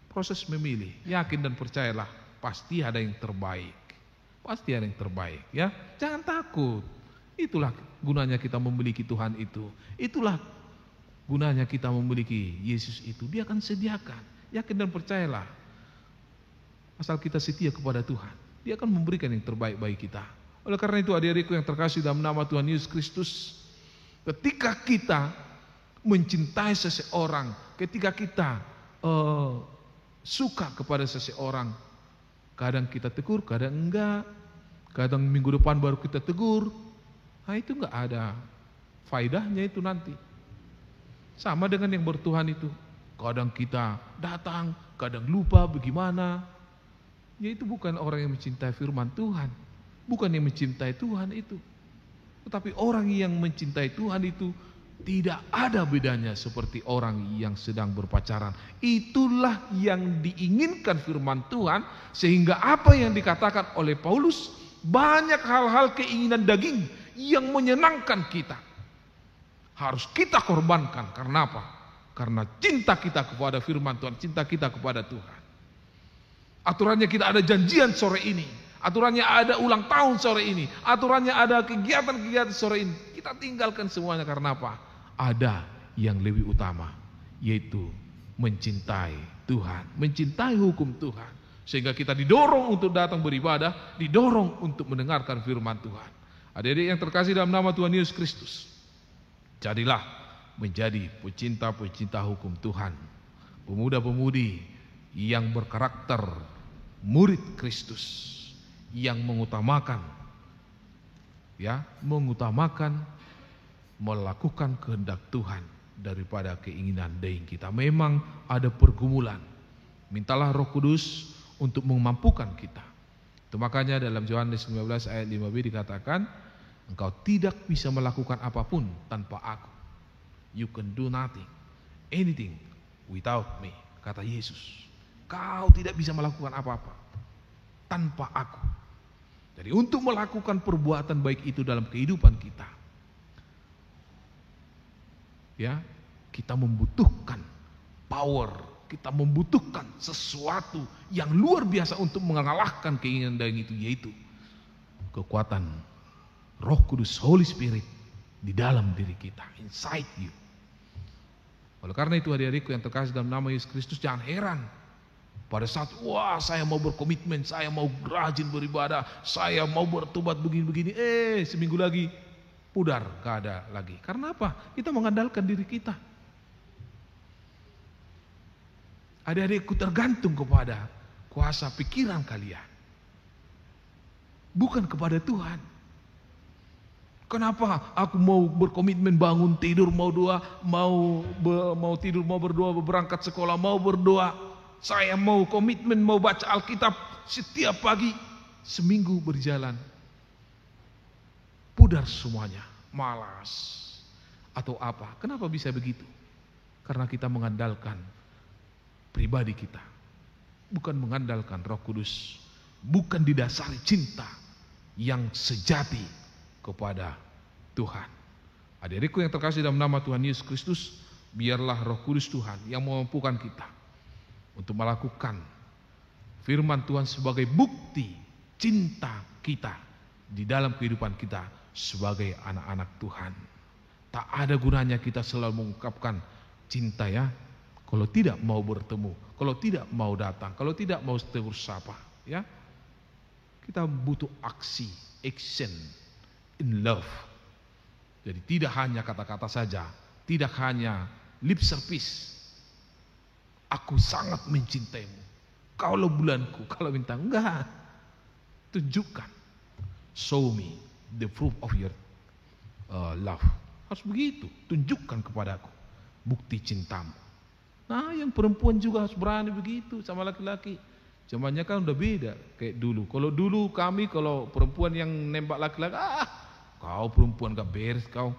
Proses memilih. Yakin dan percayalah, pasti ada yang terbaik. Pasti ada yang terbaik, ya. Jangan takut. Itulah gunanya kita memiliki Tuhan itu. Itulah gunanya kita memiliki Yesus itu. Dia akan sediakan. Yakin dan percayalah. Asal kita setia kepada Tuhan, Dia akan memberikan yang terbaik bagi kita. Oleh karena itu adik-adikku yang terkasih dalam nama Tuhan Yesus Kristus, ketika kita mencintai seseorang, ketika kita suka kepada seseorang, kadang kita tegur, kadang enggak, kadang minggu depan baru kita tegur, nah itu enggak ada faedahnya itu nanti. Sama dengan yang bertuhan itu, kadang kita datang, kadang lupa bagaimana. Yaitu bukan orang yang mencintai firman Tuhan, bukan yang mencintai Tuhan itu. Tetapi orang yang mencintai Tuhan itu tidak ada bedanya seperti orang yang sedang berpacaran. Itulah yang diinginkan firman Tuhan, sehingga apa yang dikatakan oleh Paulus, banyak hal-hal keinginan daging yang menyenangkan kita harus kita korbankan. Karena apa? Karena cinta kita kepada firman Tuhan, cinta kita kepada Tuhan. Aturannya kita ada janjian sore ini, aturannya ada ulang tahun sore ini, aturannya ada kegiatan-kegiatan sore ini. Kita tinggalkan semuanya karena apa? Ada yang lebih utama, yaitu mencintai Tuhan, mencintai hukum Tuhan. Sehingga kita didorong untuk datang beribadah, didorong untuk mendengarkan firman Tuhan. Adik-adik yang terkasih dalam nama Tuhan Yesus Kristus, jadilah menjadi pecinta-pecinta hukum Tuhan, pemuda-pemudi yang berkarakter murid Kristus, yang mengutamakan melakukan kehendak Tuhan daripada keinginan daging kita. Memang ada pergumulan, mintalah Roh Kudus untuk memampukan kita. Itu makanya dalam Yohanes 15 ayat 5b dikatakan, engkau tidak bisa melakukan apapun tanpa aku. You can do nothing, anything without me, kata Yesus. Kau tidak bisa melakukan apa-apa tanpa aku. Jadi untuk melakukan perbuatan baik itu dalam kehidupan kita, ya, kita membutuhkan power, kita membutuhkan sesuatu yang luar biasa untuk mengalahkan keinginan daging itu, yaitu kekuatan Roh Kudus, Holy Spirit di dalam diri kita, inside you. Oleh karena itu adik-adikku yang terkasih dalam nama Yesus Kristus, jangan heran pada saat saya mau berkomitmen, saya mau rajin beribadah, saya mau bertobat begini-begini, seminggu lagi pudar, gak ada lagi. Karena apa? Kita mengandalkan diri kita. Adik-adikku, tergantung kepada kuasa pikiran kalian, bukan kepada Tuhan. Kenapa aku mau berkomitmen bangun tidur mau doa, mau tidur mau berdoa, berangkat sekolah mau berdoa. Saya mau komitmen mau baca Alkitab setiap pagi, seminggu berjalan, pudar semuanya, malas atau apa. Kenapa bisa begitu? Karena kita mengandalkan pribadi kita, bukan mengandalkan Roh Kudus, bukan didasari cinta yang sejati kepada Tuhan. Adik-adikku yang terkasih dalam nama Tuhan Yesus Kristus, biarlah Roh Kudus Tuhan yang memampukan kita untuk melakukan firman Tuhan sebagai bukti cinta kita di dalam kehidupan kita sebagai anak-anak Tuhan. Tak ada gunanya kita selalu mengungkapkan cinta, ya, kalau tidak mau bertemu, kalau tidak mau datang, kalau tidak mau tegur sapa, ya. Kita butuh aksi, action in love. Jadi tidak hanya kata-kata saja, tidak hanya lip service. Aku sangat mencintaimu, kaulah bulanku, kalau bintang. Enggak. Tunjukkan. Show me the proof of your love. Harus begitu. Tunjukkan kepadaku bukti cintamu. Nah, yang perempuan juga harus berani begitu sama laki-laki. Zamannya kan udah beda kayak dulu. Kalau dulu kami, kalau perempuan yang nembak laki-laki, kau perempuan gak beres kau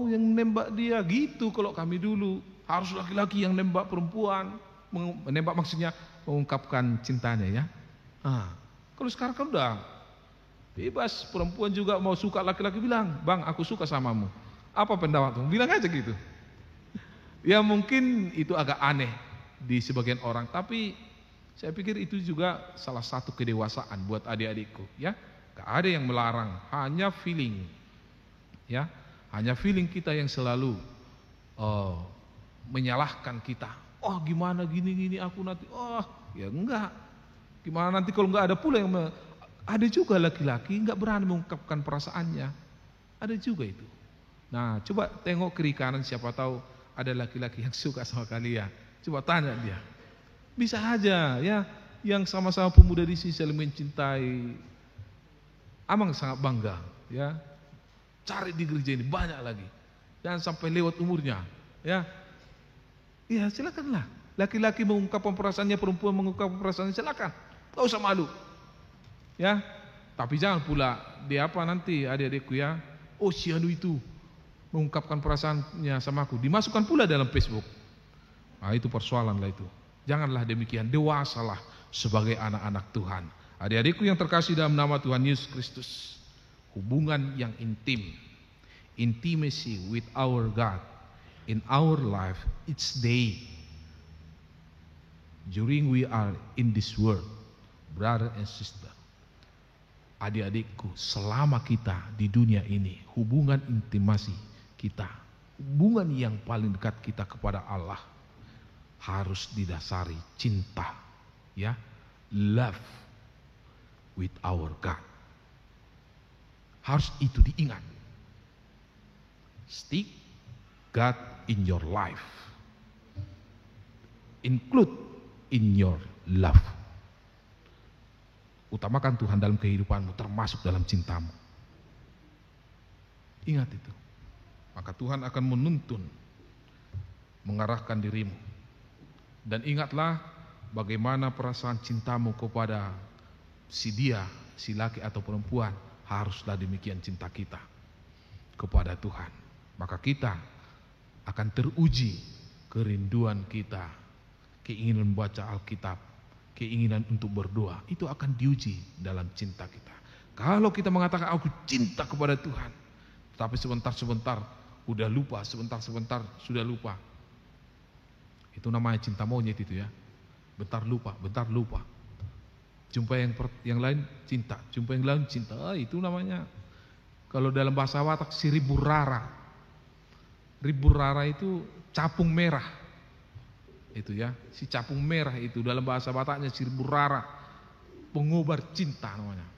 yang nembak dia gitu. Kalau kami dulu harus laki-laki yang nembak perempuan, menembak maksudnya mengungkapkan cintanya, ya. Kalau sekarang kan udah Bebas, perempuan juga mau suka laki-laki bilang, "Bang, aku suka samamu." Apa pendapatmu? Bilang aja gitu. Ya mungkin itu agak aneh di sebagian orang, tapi saya pikir itu juga salah satu kedewasaan buat adik-adikku, ya. Gak ada yang melarang, hanya feeling, ya, hanya feeling kita yang selalu menyalahkan kita. Oh gimana gini aku nanti, ya enggak. Gimana nanti kalau enggak ada pula yang ada juga laki-laki enggak berani mengungkapkan perasaannya, ada juga itu. Nah coba tengok kiri kanan, siapa tahu ada laki-laki yang suka sama kalian. Coba tanya dia. Bisa aja ya, yang sama-sama pemuda di sini saling mencintai. Amang sangat bangga ya. Cari di gereja ini banyak lagi. Jangan sampai lewat umurnya ya. Ya silakanlah. Laki-laki mengungkapkan perasaannya, perempuan mengungkapkan perasaannya, silakan. Enggak usah malu. Ya. Tapi jangan pula dia apa nanti adik-adikku ya. Oh si anu itu mengungkapkan perasaannya sama aku, dimasukkan pula dalam Facebook. Nah itu persoalan lah itu. Janganlah demikian, dewasalah sebagai anak-anak Tuhan. Adik-adikku yang terkasih dalam nama Tuhan Yesus Kristus, hubungan yang intim, intimacy with our God in our life each day during we are in this world, brother and sister. Adik-adikku, selama kita di dunia ini, hubungan intimasi kita, hubungan yang paling dekat kita kepada Allah harus didasari cinta, ya, love with our God. Harus itu diingat. Stick God in your life. Include in your love. Utamakan Tuhan dalam kehidupanmu, termasuk dalam cintamu. Ingat itu. Maka Tuhan akan menuntun, mengarahkan dirimu. Dan ingatlah bagaimana perasaan cintamu kepada si dia, si laki atau perempuan, haruslah demikian cinta kita kepada Tuhan. Maka kita akan teruji kerinduan kita, keinginan membaca Alkitab, keinginan untuk berdoa, itu akan diuji dalam cinta kita. Kalau kita mengatakan aku cinta kepada Tuhan, tapi sebentar-sebentar udah lupa, sebentar-sebentar sudah lupa, itu namanya cinta monyet itu ya. Bentar lupa. Jumpa yang lain cinta, jumpa yang lain cinta. Itu namanya kalau dalam bahasa Batak si ribu rara. Ribu rara itu capung merah. Itu ya, si capung merah itu dalam bahasa Bataknya si ribu rara. Pengobar cinta namanya.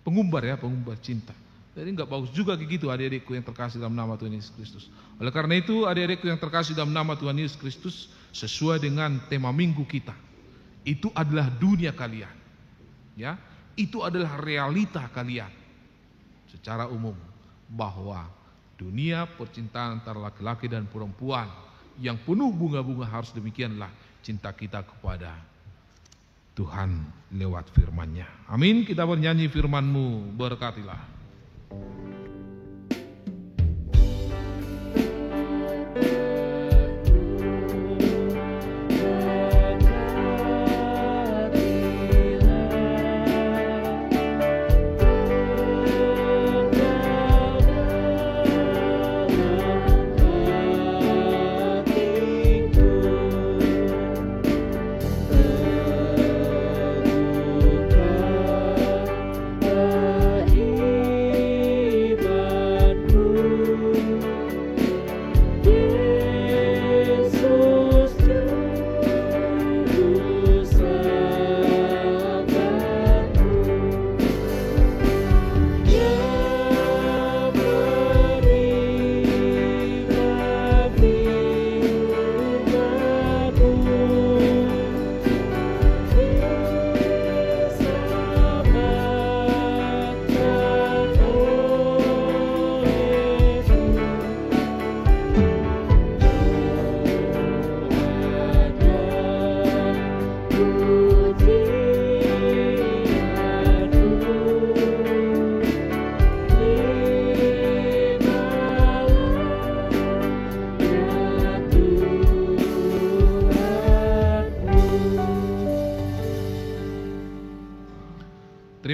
Pengumbar cinta. Jadi enggak bagus juga gitu adik-adikku yang terkasih dalam nama Tuhan Yesus Kristus. Oleh karena itu adik-adikku yang terkasih dalam nama Tuhan Yesus Kristus, sesuai dengan tema minggu kita, itu adalah dunia kalian. Ya, itu adalah realita kalian secara umum, bahwa dunia percintaan antara laki-laki dan perempuan yang penuh bunga-bunga, harus demikianlah cinta kita kepada Tuhan lewat firman-Nya. Amin. Kita bernyanyi firman-Mu, berkatilah. Terbuka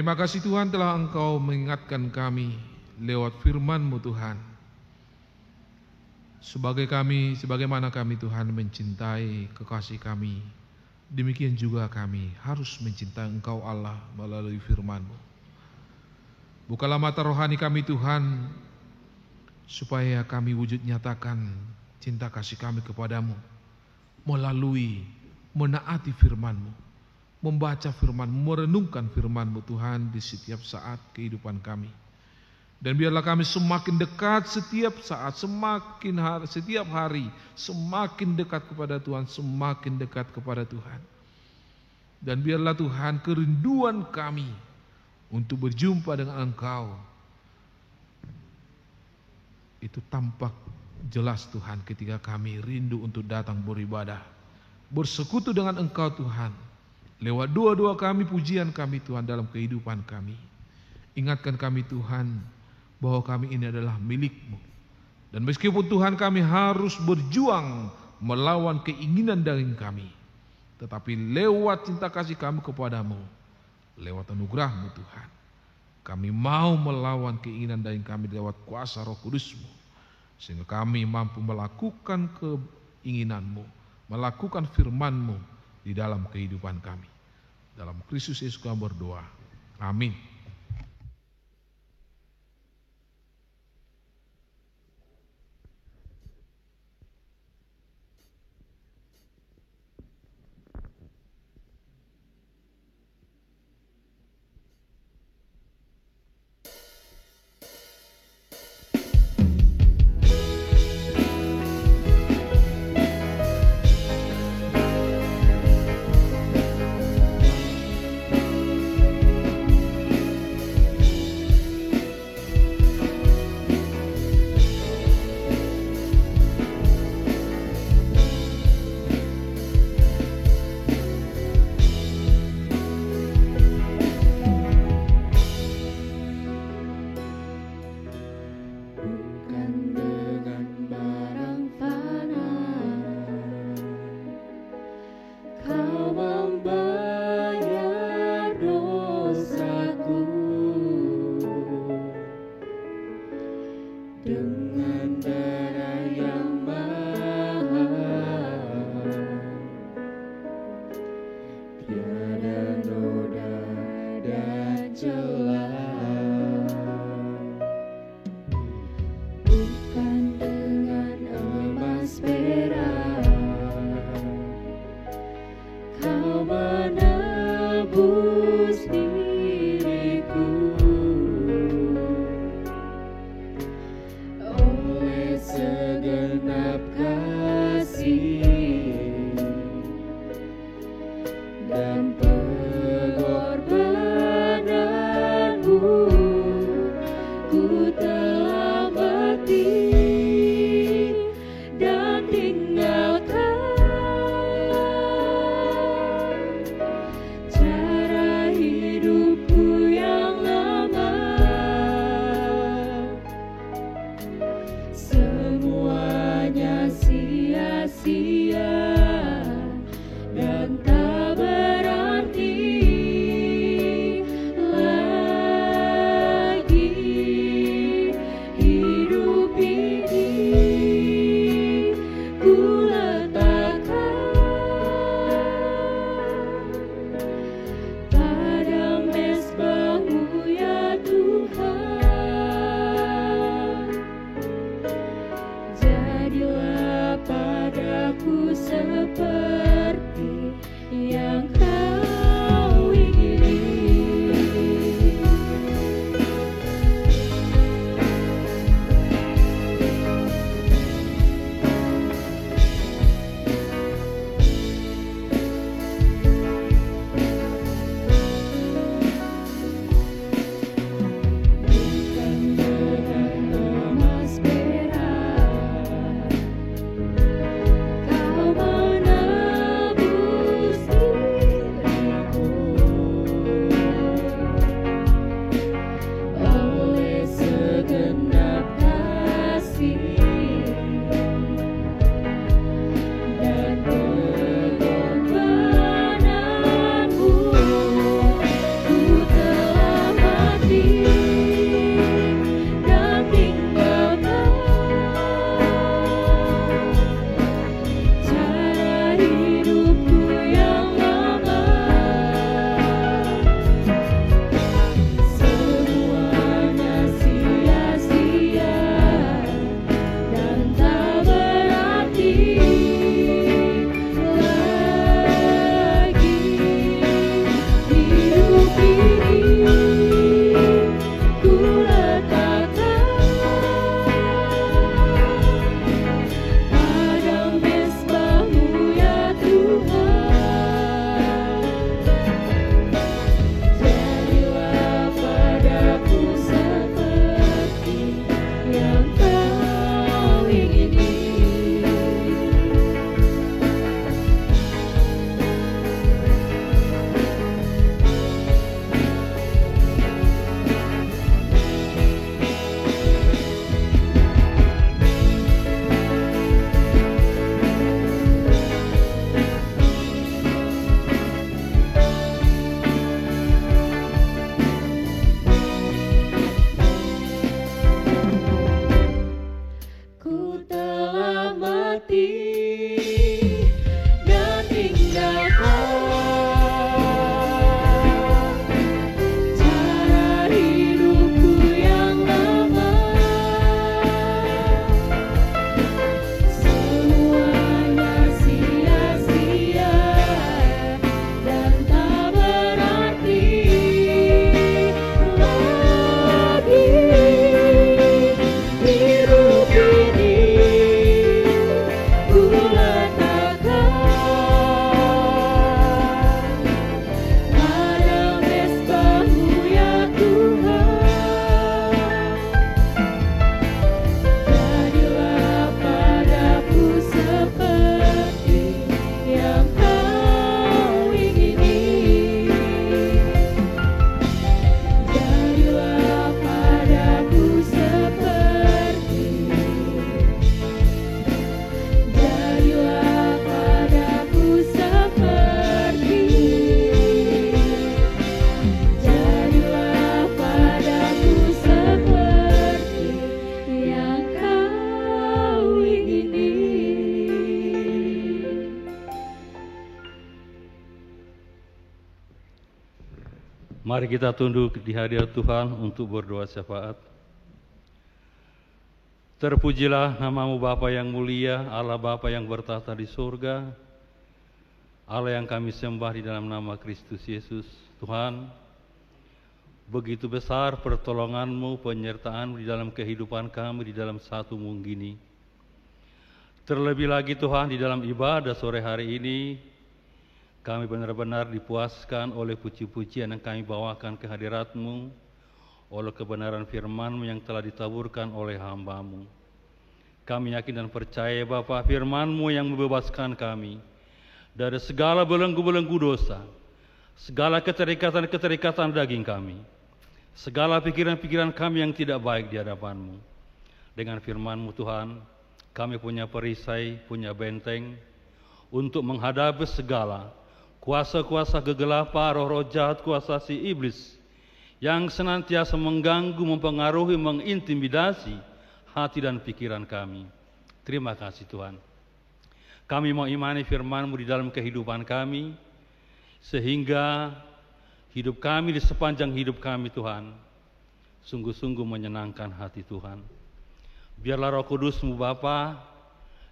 Terima kasih Tuhan telah Engkau mengingatkan kami lewat firman-Mu Tuhan. Sebagaimana kami Tuhan mencintai kekasih kami, demikian juga kami harus mencintai Engkau Allah melalui firman-Mu. Bukalah mata rohani kami Tuhan, supaya kami wujud nyatakan cinta kasih kami kepadamu melalui menaati firman-Mu, membaca firman-Mu, merenungkan firman-Mu Tuhan di setiap saat kehidupan kami. Dan biarlah kami semakin dekat setiap saat, setiap hari, semakin dekat kepada Tuhan, semakin dekat kepada Tuhan. Dan biarlah Tuhan kerinduan kami untuk berjumpa dengan Engkau itu tampak jelas Tuhan ketika kami rindu untuk datang beribadah, bersekutu dengan Engkau Tuhan, lewat doa-doa kami, pujian kami Tuhan dalam kehidupan kami. Ingatkan kami Tuhan bahwa kami ini adalah milik-Mu, dan meskipun Tuhan kami harus berjuang melawan keinginan daging kami, tetapi lewat cinta kasih kami kepadamu, lewat anugerah-Mu Tuhan, kami mau melawan keinginan daging kami lewat kuasa Roh Kudus-Mu, sehingga kami mampu melakukan keinginan-Mu, melakukan firman-Mu di dalam kehidupan kami. Dalam Kristus Yesus kami berdoa. Amin. Kau berbakti dan tinggalkan cara hidupku yang lama. Semuanya sia-sia dan tak berarti lagi. Hidup ini ku letakkan pada mesbah-Mu ya Tuhan. Jadilah padaku seperti yang Kau ingini. Jadilah padaku seperti, jadilah padaku seperti, jadilah padaku seperti yang Kau ingini. Mari kita tunduk di hadirat Tuhan untuk berdoa syafaat. Terpujilah nama-Mu Bapa yang mulia, Allah Bapa yang bertata di surga, Allah yang kami sembah di dalam nama Kristus Yesus. Tuhan, begitu besar pertolongan-Mu, penyertaan-Mu di dalam kehidupan kami di dalam satu minggu ini. Terlebih lagi Tuhan, di dalam ibadah sore hari ini, kami benar-benar dipuaskan oleh puji-pujian yang kami bawakan ke hadirat-Mu, oleh kebenaran firman-Mu yang telah ditaburkan oleh hamba-Mu. Kami yakin dan percaya Bapa, firman-Mu yang membebaskan kami dari segala belenggu-belenggu dosa, segala keterikatan-keterikatan daging kami, segala pikiran-pikiran kami yang tidak baik di hadapan-Mu. Dengan firman-Mu Tuhan, kami punya perisai, punya benteng untuk menghadapi segala kuasa-kuasa kegelapan, roh-roh jahat, kuasa si iblis yang senantiasa mengganggu, mempengaruhi, mengintimidasi hati dan pikiran kami. Terima kasih Tuhan. Kami mau imani firman-Mu di dalam kehidupan kami, sehingga hidup kami di sepanjang hidup kami Tuhan, sungguh-sungguh menyenangkan hati Tuhan. Biarlah Roh Kudus-Mu Bapa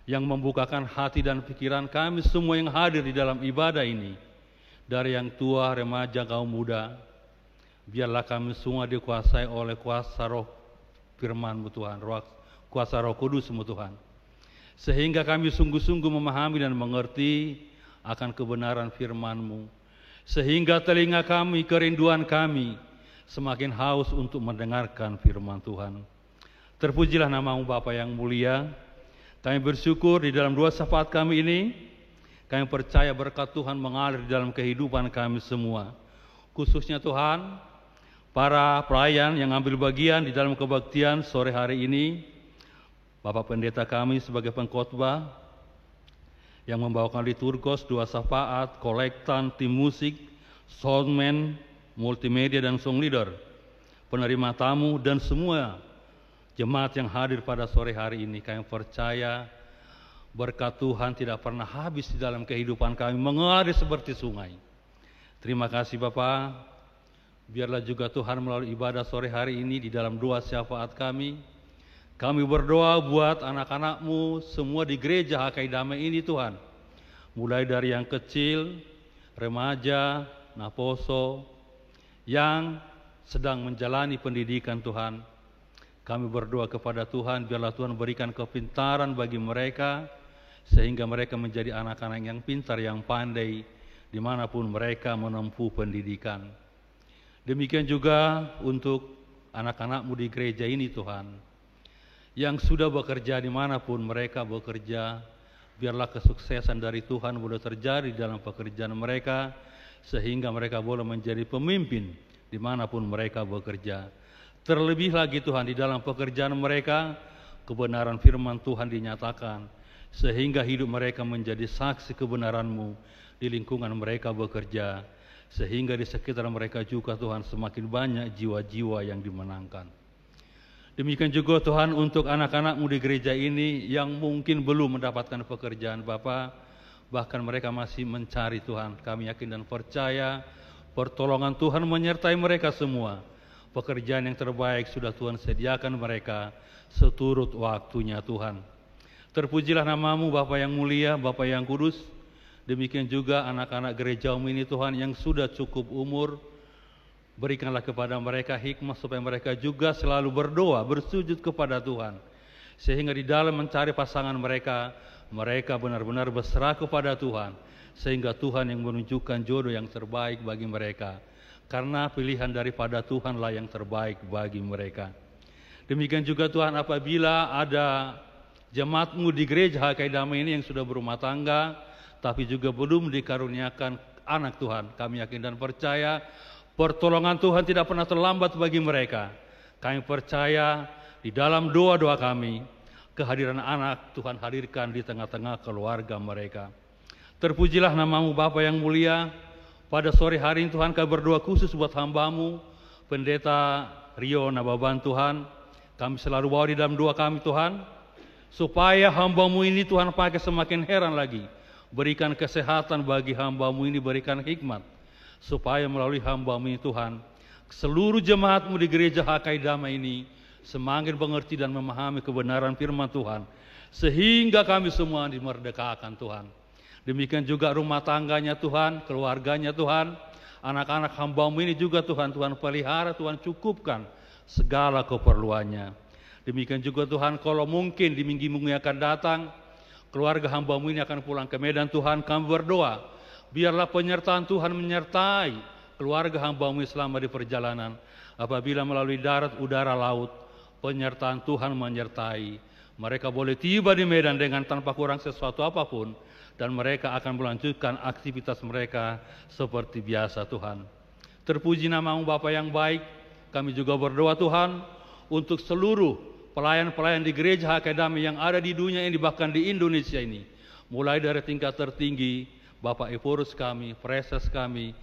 yang membukakan hati dan pikiran kami semua yang hadir di dalam ibadah ini, dari yang tua, remaja, kaum muda, biarlah kami semua dikuasai oleh kuasa roh firman-Mu Tuhan, kuasa Roh Kudus-Mu Tuhan, sehingga kami sungguh-sungguh memahami dan mengerti akan kebenaran firman-Mu, sehingga telinga kami, kerinduan kami semakin haus untuk mendengarkan firman Tuhan. Terpujilah nama-Mu Bapa yang mulia. Kami bersyukur di dalam dua syafaat kami ini, kami percaya berkat Tuhan mengalir di dalam kehidupan kami semua. Khususnya Tuhan, para pelayan yang ambil bagian di dalam kebaktian sore hari ini, Bapak Pendeta kami sebagai pengkhotbah yang membawakan liturgos, dua syafaat, kolektan, tim musik, soundman, multimedia dan song leader, penerima tamu dan semua jemaat yang hadir pada sore hari ini. Kami percaya berkat Tuhan tidak pernah habis di dalam kehidupan kami, mengalir seperti sungai. Terima kasih Bapak. Biarlah juga Tuhan melalui ibadah sore hari ini di dalam dua syafaat kami berdoa buat anak-anak-Mu semua di gereja HKI Damai ini Tuhan. Mulai dari yang kecil, remaja, naposo, yang sedang menjalani pendidikan Tuhan. Kami berdoa kepada Tuhan, biarlah Tuhan berikan kepintaran bagi mereka, sehingga mereka menjadi anak-anak yang pintar, yang pandai, dimanapun mereka menempuh pendidikan. Demikian juga untuk anak-anak-Mu di gereja ini Tuhan, yang sudah bekerja dimanapun mereka bekerja, biarlah kesuksesan dari Tuhan boleh terjadi dalam pekerjaan mereka, sehingga mereka boleh menjadi pemimpin dimanapun mereka bekerja. Terlebih lagi Tuhan, di dalam pekerjaan mereka, kebenaran firman Tuhan dinyatakan, sehingga hidup mereka menjadi saksi kebenaran-Mu di lingkungan mereka bekerja, sehingga di sekitar mereka juga Tuhan semakin banyak jiwa-jiwa yang dimenangkan. Demikian juga Tuhan untuk anak-anak-Mu di gereja ini yang mungkin belum mendapatkan pekerjaan Bapa, bahkan mereka masih mencari Tuhan. Kami yakin dan percaya pertolongan Tuhan menyertai mereka semua. Pekerjaan yang terbaik sudah Tuhan sediakan mereka seturut waktunya Tuhan. Terpujilah nama-Mu Bapa yang mulia, Bapa yang kudus. Demikian juga anak-anak gereja-Mu ini Tuhan yang sudah cukup umur. Berikanlah kepada mereka hikmah supaya mereka juga selalu berdoa, bersujud kepada Tuhan. Sehingga di dalam mencari pasangan mereka, mereka benar-benar berserah kepada Tuhan. Sehingga Tuhan yang menunjukkan jodoh yang terbaik bagi mereka. Karena pilihan daripada Tuhanlah yang terbaik bagi mereka. Demikian juga Tuhan apabila ada jemaat-Mu di gereja HKI Damai ini yang sudah berumah tangga, tapi juga belum dikaruniakan anak Tuhan. Kami yakin dan percaya pertolongan Tuhan tidak pernah terlambat bagi mereka. Kami percaya di dalam doa-doa kami, kehadiran anak Tuhan hadirkan di tengah-tengah keluarga mereka. Terpujilah nama-Mu Bapa yang mulia. Pada sore hari ini Tuhan kami berdoa khusus buat hamba-Mu, Pendeta Rio Nababan Tuhan. Kami selalu bawa di dalam doa kami Tuhan, supaya hamba-Mu ini Tuhan pakai semakin heran lagi. Berikan kesehatan bagi hamba-Mu ini, berikan hikmat. Supaya melalui hamba-Mu ini Tuhan, seluruh jemaat-Mu di gereja HKI Damai ini semakin mengerti dan memahami kebenaran firman Tuhan. Sehingga kami semua dimerdekakan Tuhan. Demikian juga rumah tangganya Tuhan, keluarganya Tuhan, anak-anak hamba-Mu ini juga Tuhan, Tuhan pelihara, Tuhan cukupkan segala keperluannya. Demikian juga Tuhan, kalau mungkin di minggu-minggu yang akan datang, keluarga hamba-Mu ini akan pulang ke Medan Tuhan, kami berdoa, biarlah penyertaan Tuhan menyertai keluarga hamba-Mu selama di perjalanan. Apabila melalui darat, udara, laut, penyertaan Tuhan menyertai. Mereka boleh tiba di Medan dengan tanpa kurang sesuatu apapun, dan mereka akan melanjutkan aktivitas mereka seperti biasa Tuhan. Terpuji nama-Mu Bapa yang baik. Kami juga berdoa Tuhan untuk seluruh pelayan-pelayan di gereja HKI Damai yang ada di dunia ini, bahkan di Indonesia ini. Mulai dari tingkat tertinggi, Bapak Evorus kami, Preses kami,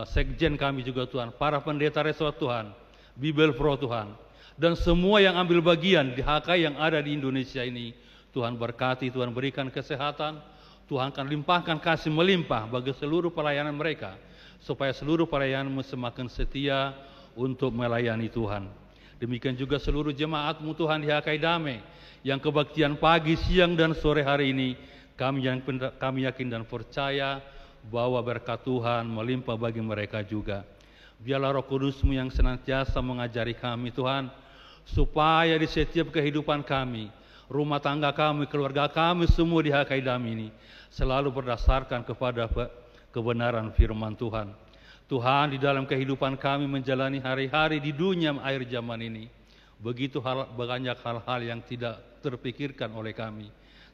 Sekjen kami juga Tuhan, para pendeta resort Tuhan, Bibel Pro Tuhan, dan semua yang ambil bagian di HKI yang ada di Indonesia ini. Tuhan berkati, Tuhan berikan kesehatan, Tuhan akan limpahkan kasih melimpah bagi seluruh pelayanan mereka, supaya seluruh pelayananmu semakin setia untuk melayani Tuhan. Demikian juga seluruh jemaat-Mu Tuhan di HKI Damai yang kebaktian pagi, siang, dan sore hari ini, kami yakin dan percaya bahwa berkat Tuhan melimpah bagi mereka juga. Biarlah Roh Kudus-Mu yang senantiasa mengajari kami Tuhan, supaya di setiap kehidupan kami, rumah tangga kami, keluarga kami semua di HKI Damai ini selalu berdasarkan kepada kebenaran firman Tuhan. Tuhan, di dalam kehidupan kami menjalani hari-hari di dunia akhir zaman ini, begitu banyak hal-hal yang tidak terpikirkan oleh kami.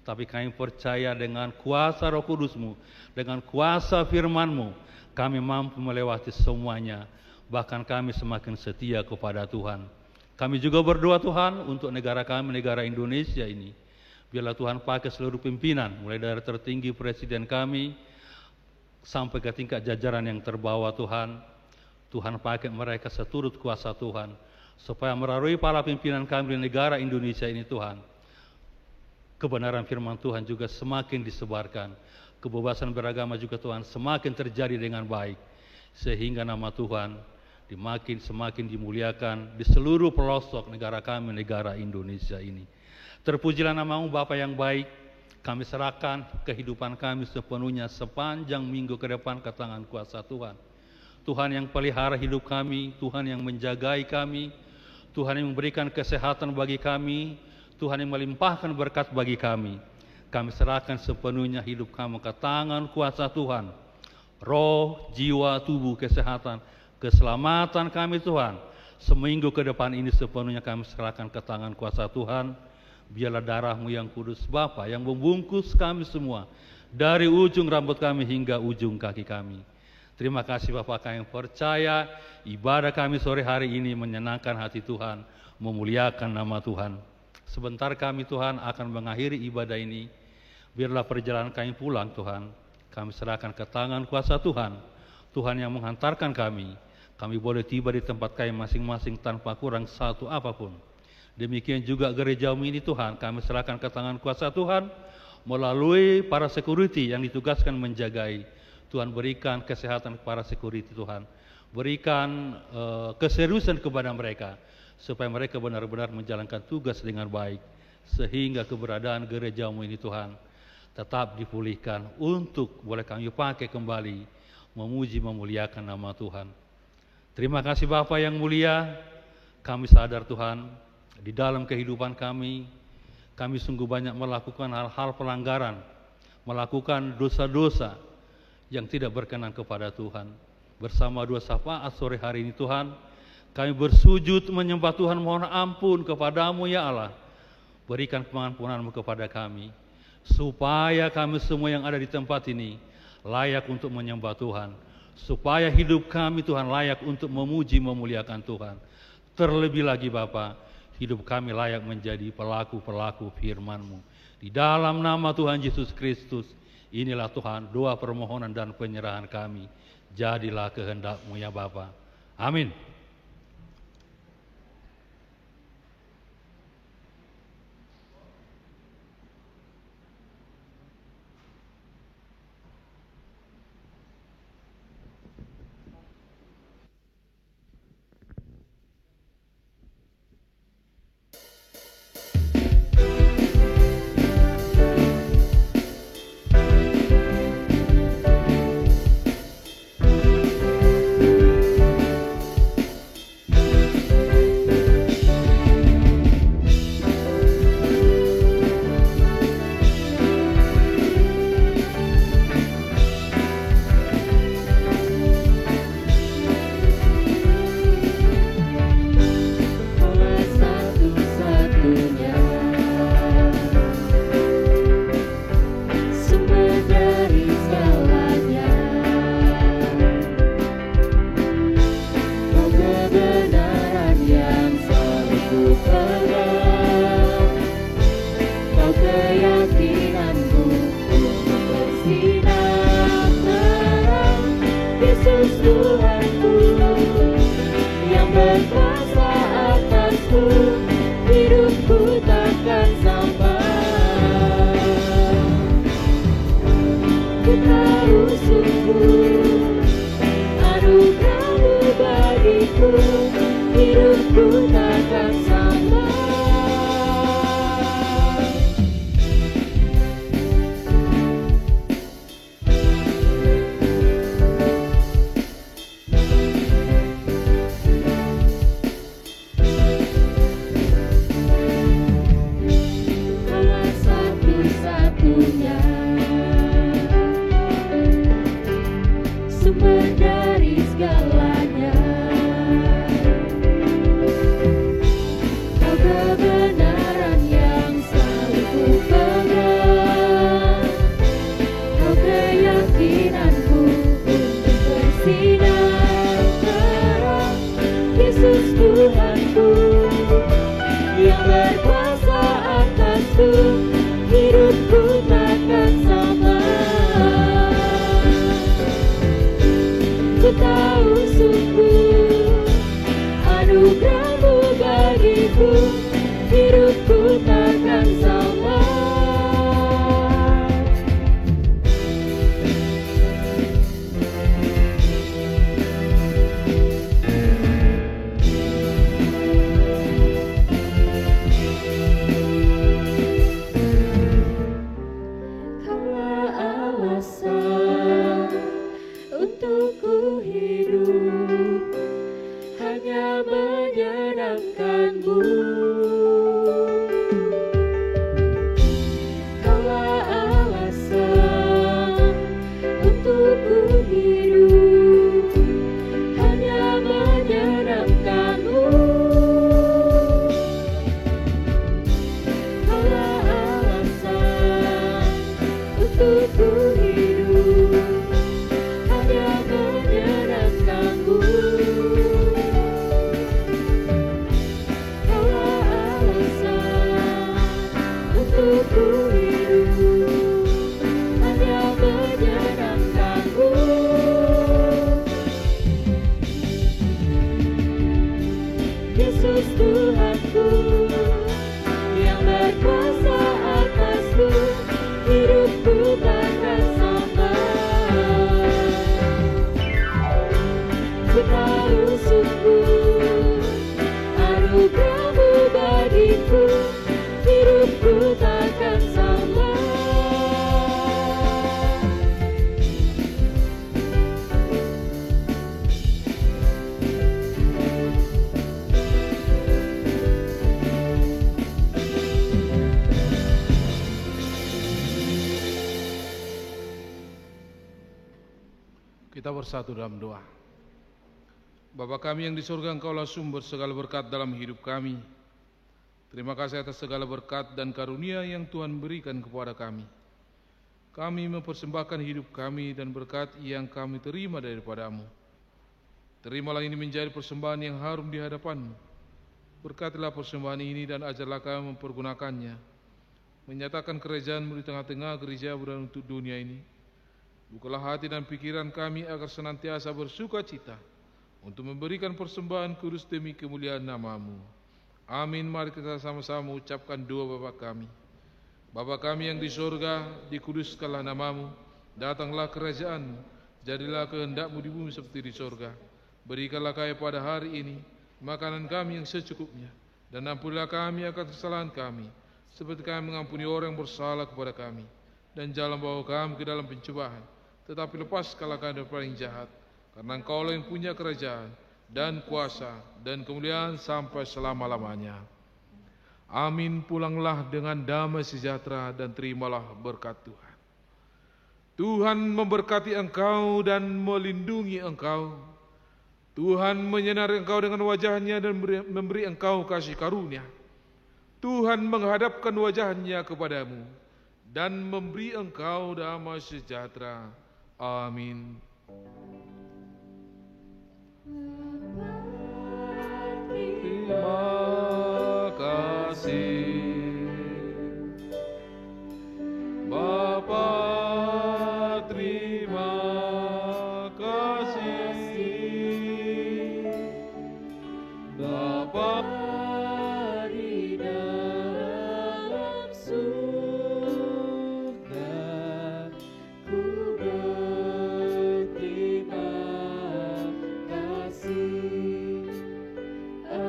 Tapi kami percaya dengan kuasa Roh Kudus-Mu, dengan kuasa firman-Mu, kami mampu melewati semuanya. Bahkan kami semakin setia kepada Tuhan. Kami juga berdoa Tuhan untuk negara kami, negara Indonesia ini. Biarlah Tuhan pakai seluruh pimpinan, mulai dari tertinggi presiden kami, sampai ke tingkat jajaran yang terbawah Tuhan. Tuhan pakai mereka seturut kuasa Tuhan, supaya melalui para pimpinan kami di negara Indonesia ini Tuhan, kebenaran firman Tuhan juga semakin disebarkan. Kebebasan beragama juga Tuhan semakin terjadi dengan baik. Sehingga nama Tuhan semakin dimuliakan di seluruh pelosok negara kami, negara Indonesia ini. Terpujilah nama-Mu Bapa yang baik. Kami serahkan kehidupan kami sepenuhnya sepanjang minggu ke depan ke tangan kuasa Tuhan. Tuhan yang pelihara hidup kami, Tuhan yang menjagai kami, Tuhan yang memberikan kesehatan bagi kami, Tuhan yang melimpahkan berkat bagi kami. Kami serahkan sepenuhnya hidup kami ke tangan kuasa Tuhan. Roh, jiwa, tubuh, kesehatan, keselamatan kami Tuhan. Seminggu ke depan ini sepenuhnya kami serahkan ke tangan kuasa Tuhan. Biarlah darah-Mu yang kudus Bapa yang membungkus kami semua, dari ujung rambut kami hingga ujung kaki kami. Terima kasih Bapak, kami percaya ibadah kami sore hari ini menyenangkan hati Tuhan, memuliakan nama Tuhan. Sebentar kami Tuhan akan mengakhiri ibadah ini. Biarlah perjalanan kami pulang Tuhan, kami serahkan ke tangan kuasa Tuhan. Tuhan yang menghantarkan kami boleh tiba di tempat kami masing-masing tanpa kurang satu apapun. Demikian juga gerejamu ini Tuhan, kami serahkan ke tangan kuasa Tuhan, melalui para security yang ditugaskan menjagai. Tuhan berikan kesehatan para security Tuhan. Berikan keseriusan kepada mereka, supaya mereka benar-benar menjalankan tugas dengan baik. Sehingga keberadaan gerejamu ini Tuhan tetap dipulihkan untuk boleh kami pakai kembali memuji memuliakan nama Tuhan. Terima kasih Bapa yang mulia, kami sadar Tuhan, di dalam kehidupan kami sungguh banyak melakukan hal-hal pelanggaran, melakukan dosa-dosa yang tidak berkenan kepada Tuhan. Bersama dua syafaat sore hari ini Tuhan, kami bersujud menyembah Tuhan, mohon ampun kepadamu ya Allah. Berikan pengampunan-Mu kepada kami, supaya kami semua yang ada di tempat ini layak untuk menyembah Tuhan. Supaya hidup kami Tuhan layak untuk memuji memuliakan Tuhan. Terlebih lagi Bapa, hidup kami layak menjadi pelaku-pelaku firman-Mu. Di dalam nama Tuhan Yesus Kristus, inilah Tuhan doa permohonan dan penyerahan kami. Jadilah kehendak-Mu ya Bapa. Amin. Yesus Tuhanku. takkan sampai. Ku tahu sungguh anugerah-Mu bagiku, hidupku takkan sama. Kita bersatu dalam doa. Bapa kami yang di surga, Engkaulah sumber segala berkat dalam hidup kami. Terima kasih atas segala berkat dan karunia yang Tuhan berikan kepada kami. Kami mempersembahkan hidup kami dan berkat yang kami terima daripada-Mu. Terimalah ini menjadi persembahan yang harum di hadapan-Mu. Berkatilah persembahan ini dan ajarlah kami mempergunakannya, menyatakan kerajaan-Mu di tengah-tengah gereja dan untuk dunia ini. Bukalah hati dan pikiran kami agar senantiasa bersuka cita untuk memberikan persembahan kudus demi kemuliaan nama-Mu. Amin. Mari kita sama-sama mengucapkan doa Bapa kami. Bapa kami yang di surga, dikuduskanlah nama-Mu, datanglah kerajaan-Mu, jadilah kehendak-Mu di bumi seperti di surga. Berikanlah kami pada hari ini makanan kami yang secukupnya, dan ampunilah kami akan kesalahan kami, seperti kami mengampuni orang yang bersalah kepada kami. Dan jangan bawa kami ke dalam pencobaan, tetapi lepaskanlah kami dari yang jahat, karena Engkaulah yang punya kerajaan dan kuasa dan kemuliaan sampai selama-lamanya. Amin. Pulanglah dengan damai sejahtera dan terimalah berkat Tuhan. Tuhan memberkati engkau dan melindungi engkau. Tuhan menyinari engkau dengan wajah-Nya dan memberi engkau kasih karunia. Tuhan menghadapkan wajah-Nya kepadamu dan memberi engkau damai sejahtera. Amin. Terima kasih Bapa, terima kasih Bapa di dalam surga. Ku berterima kasih. Amin.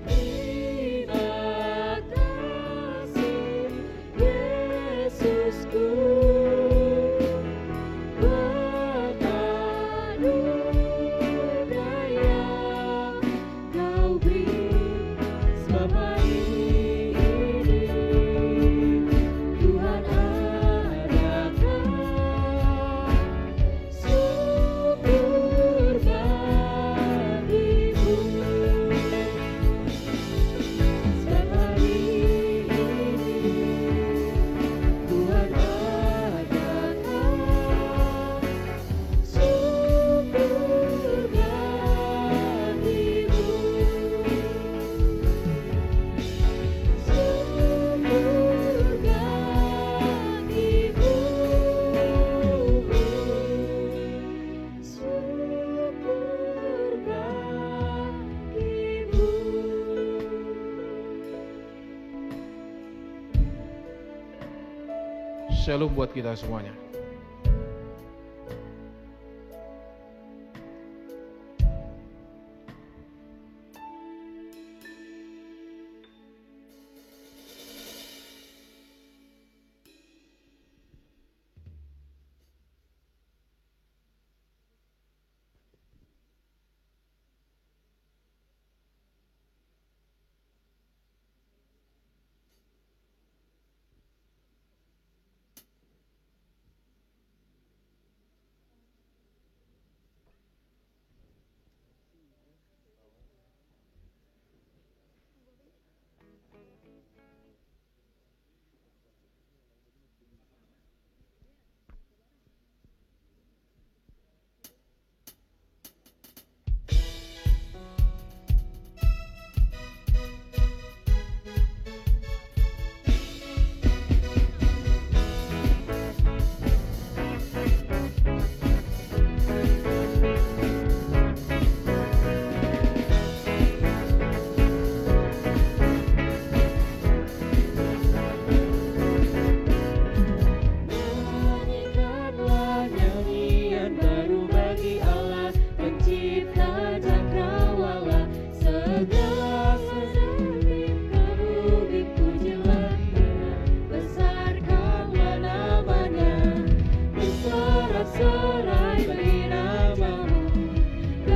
Terima kasih Yesusku, berkat anugerah yang Kau beri selama ini. Tuhan adakan syukur bagimu selama ini. Tuhan adakan syukur bagimu. Shalom buat kita semuanya.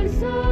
bersama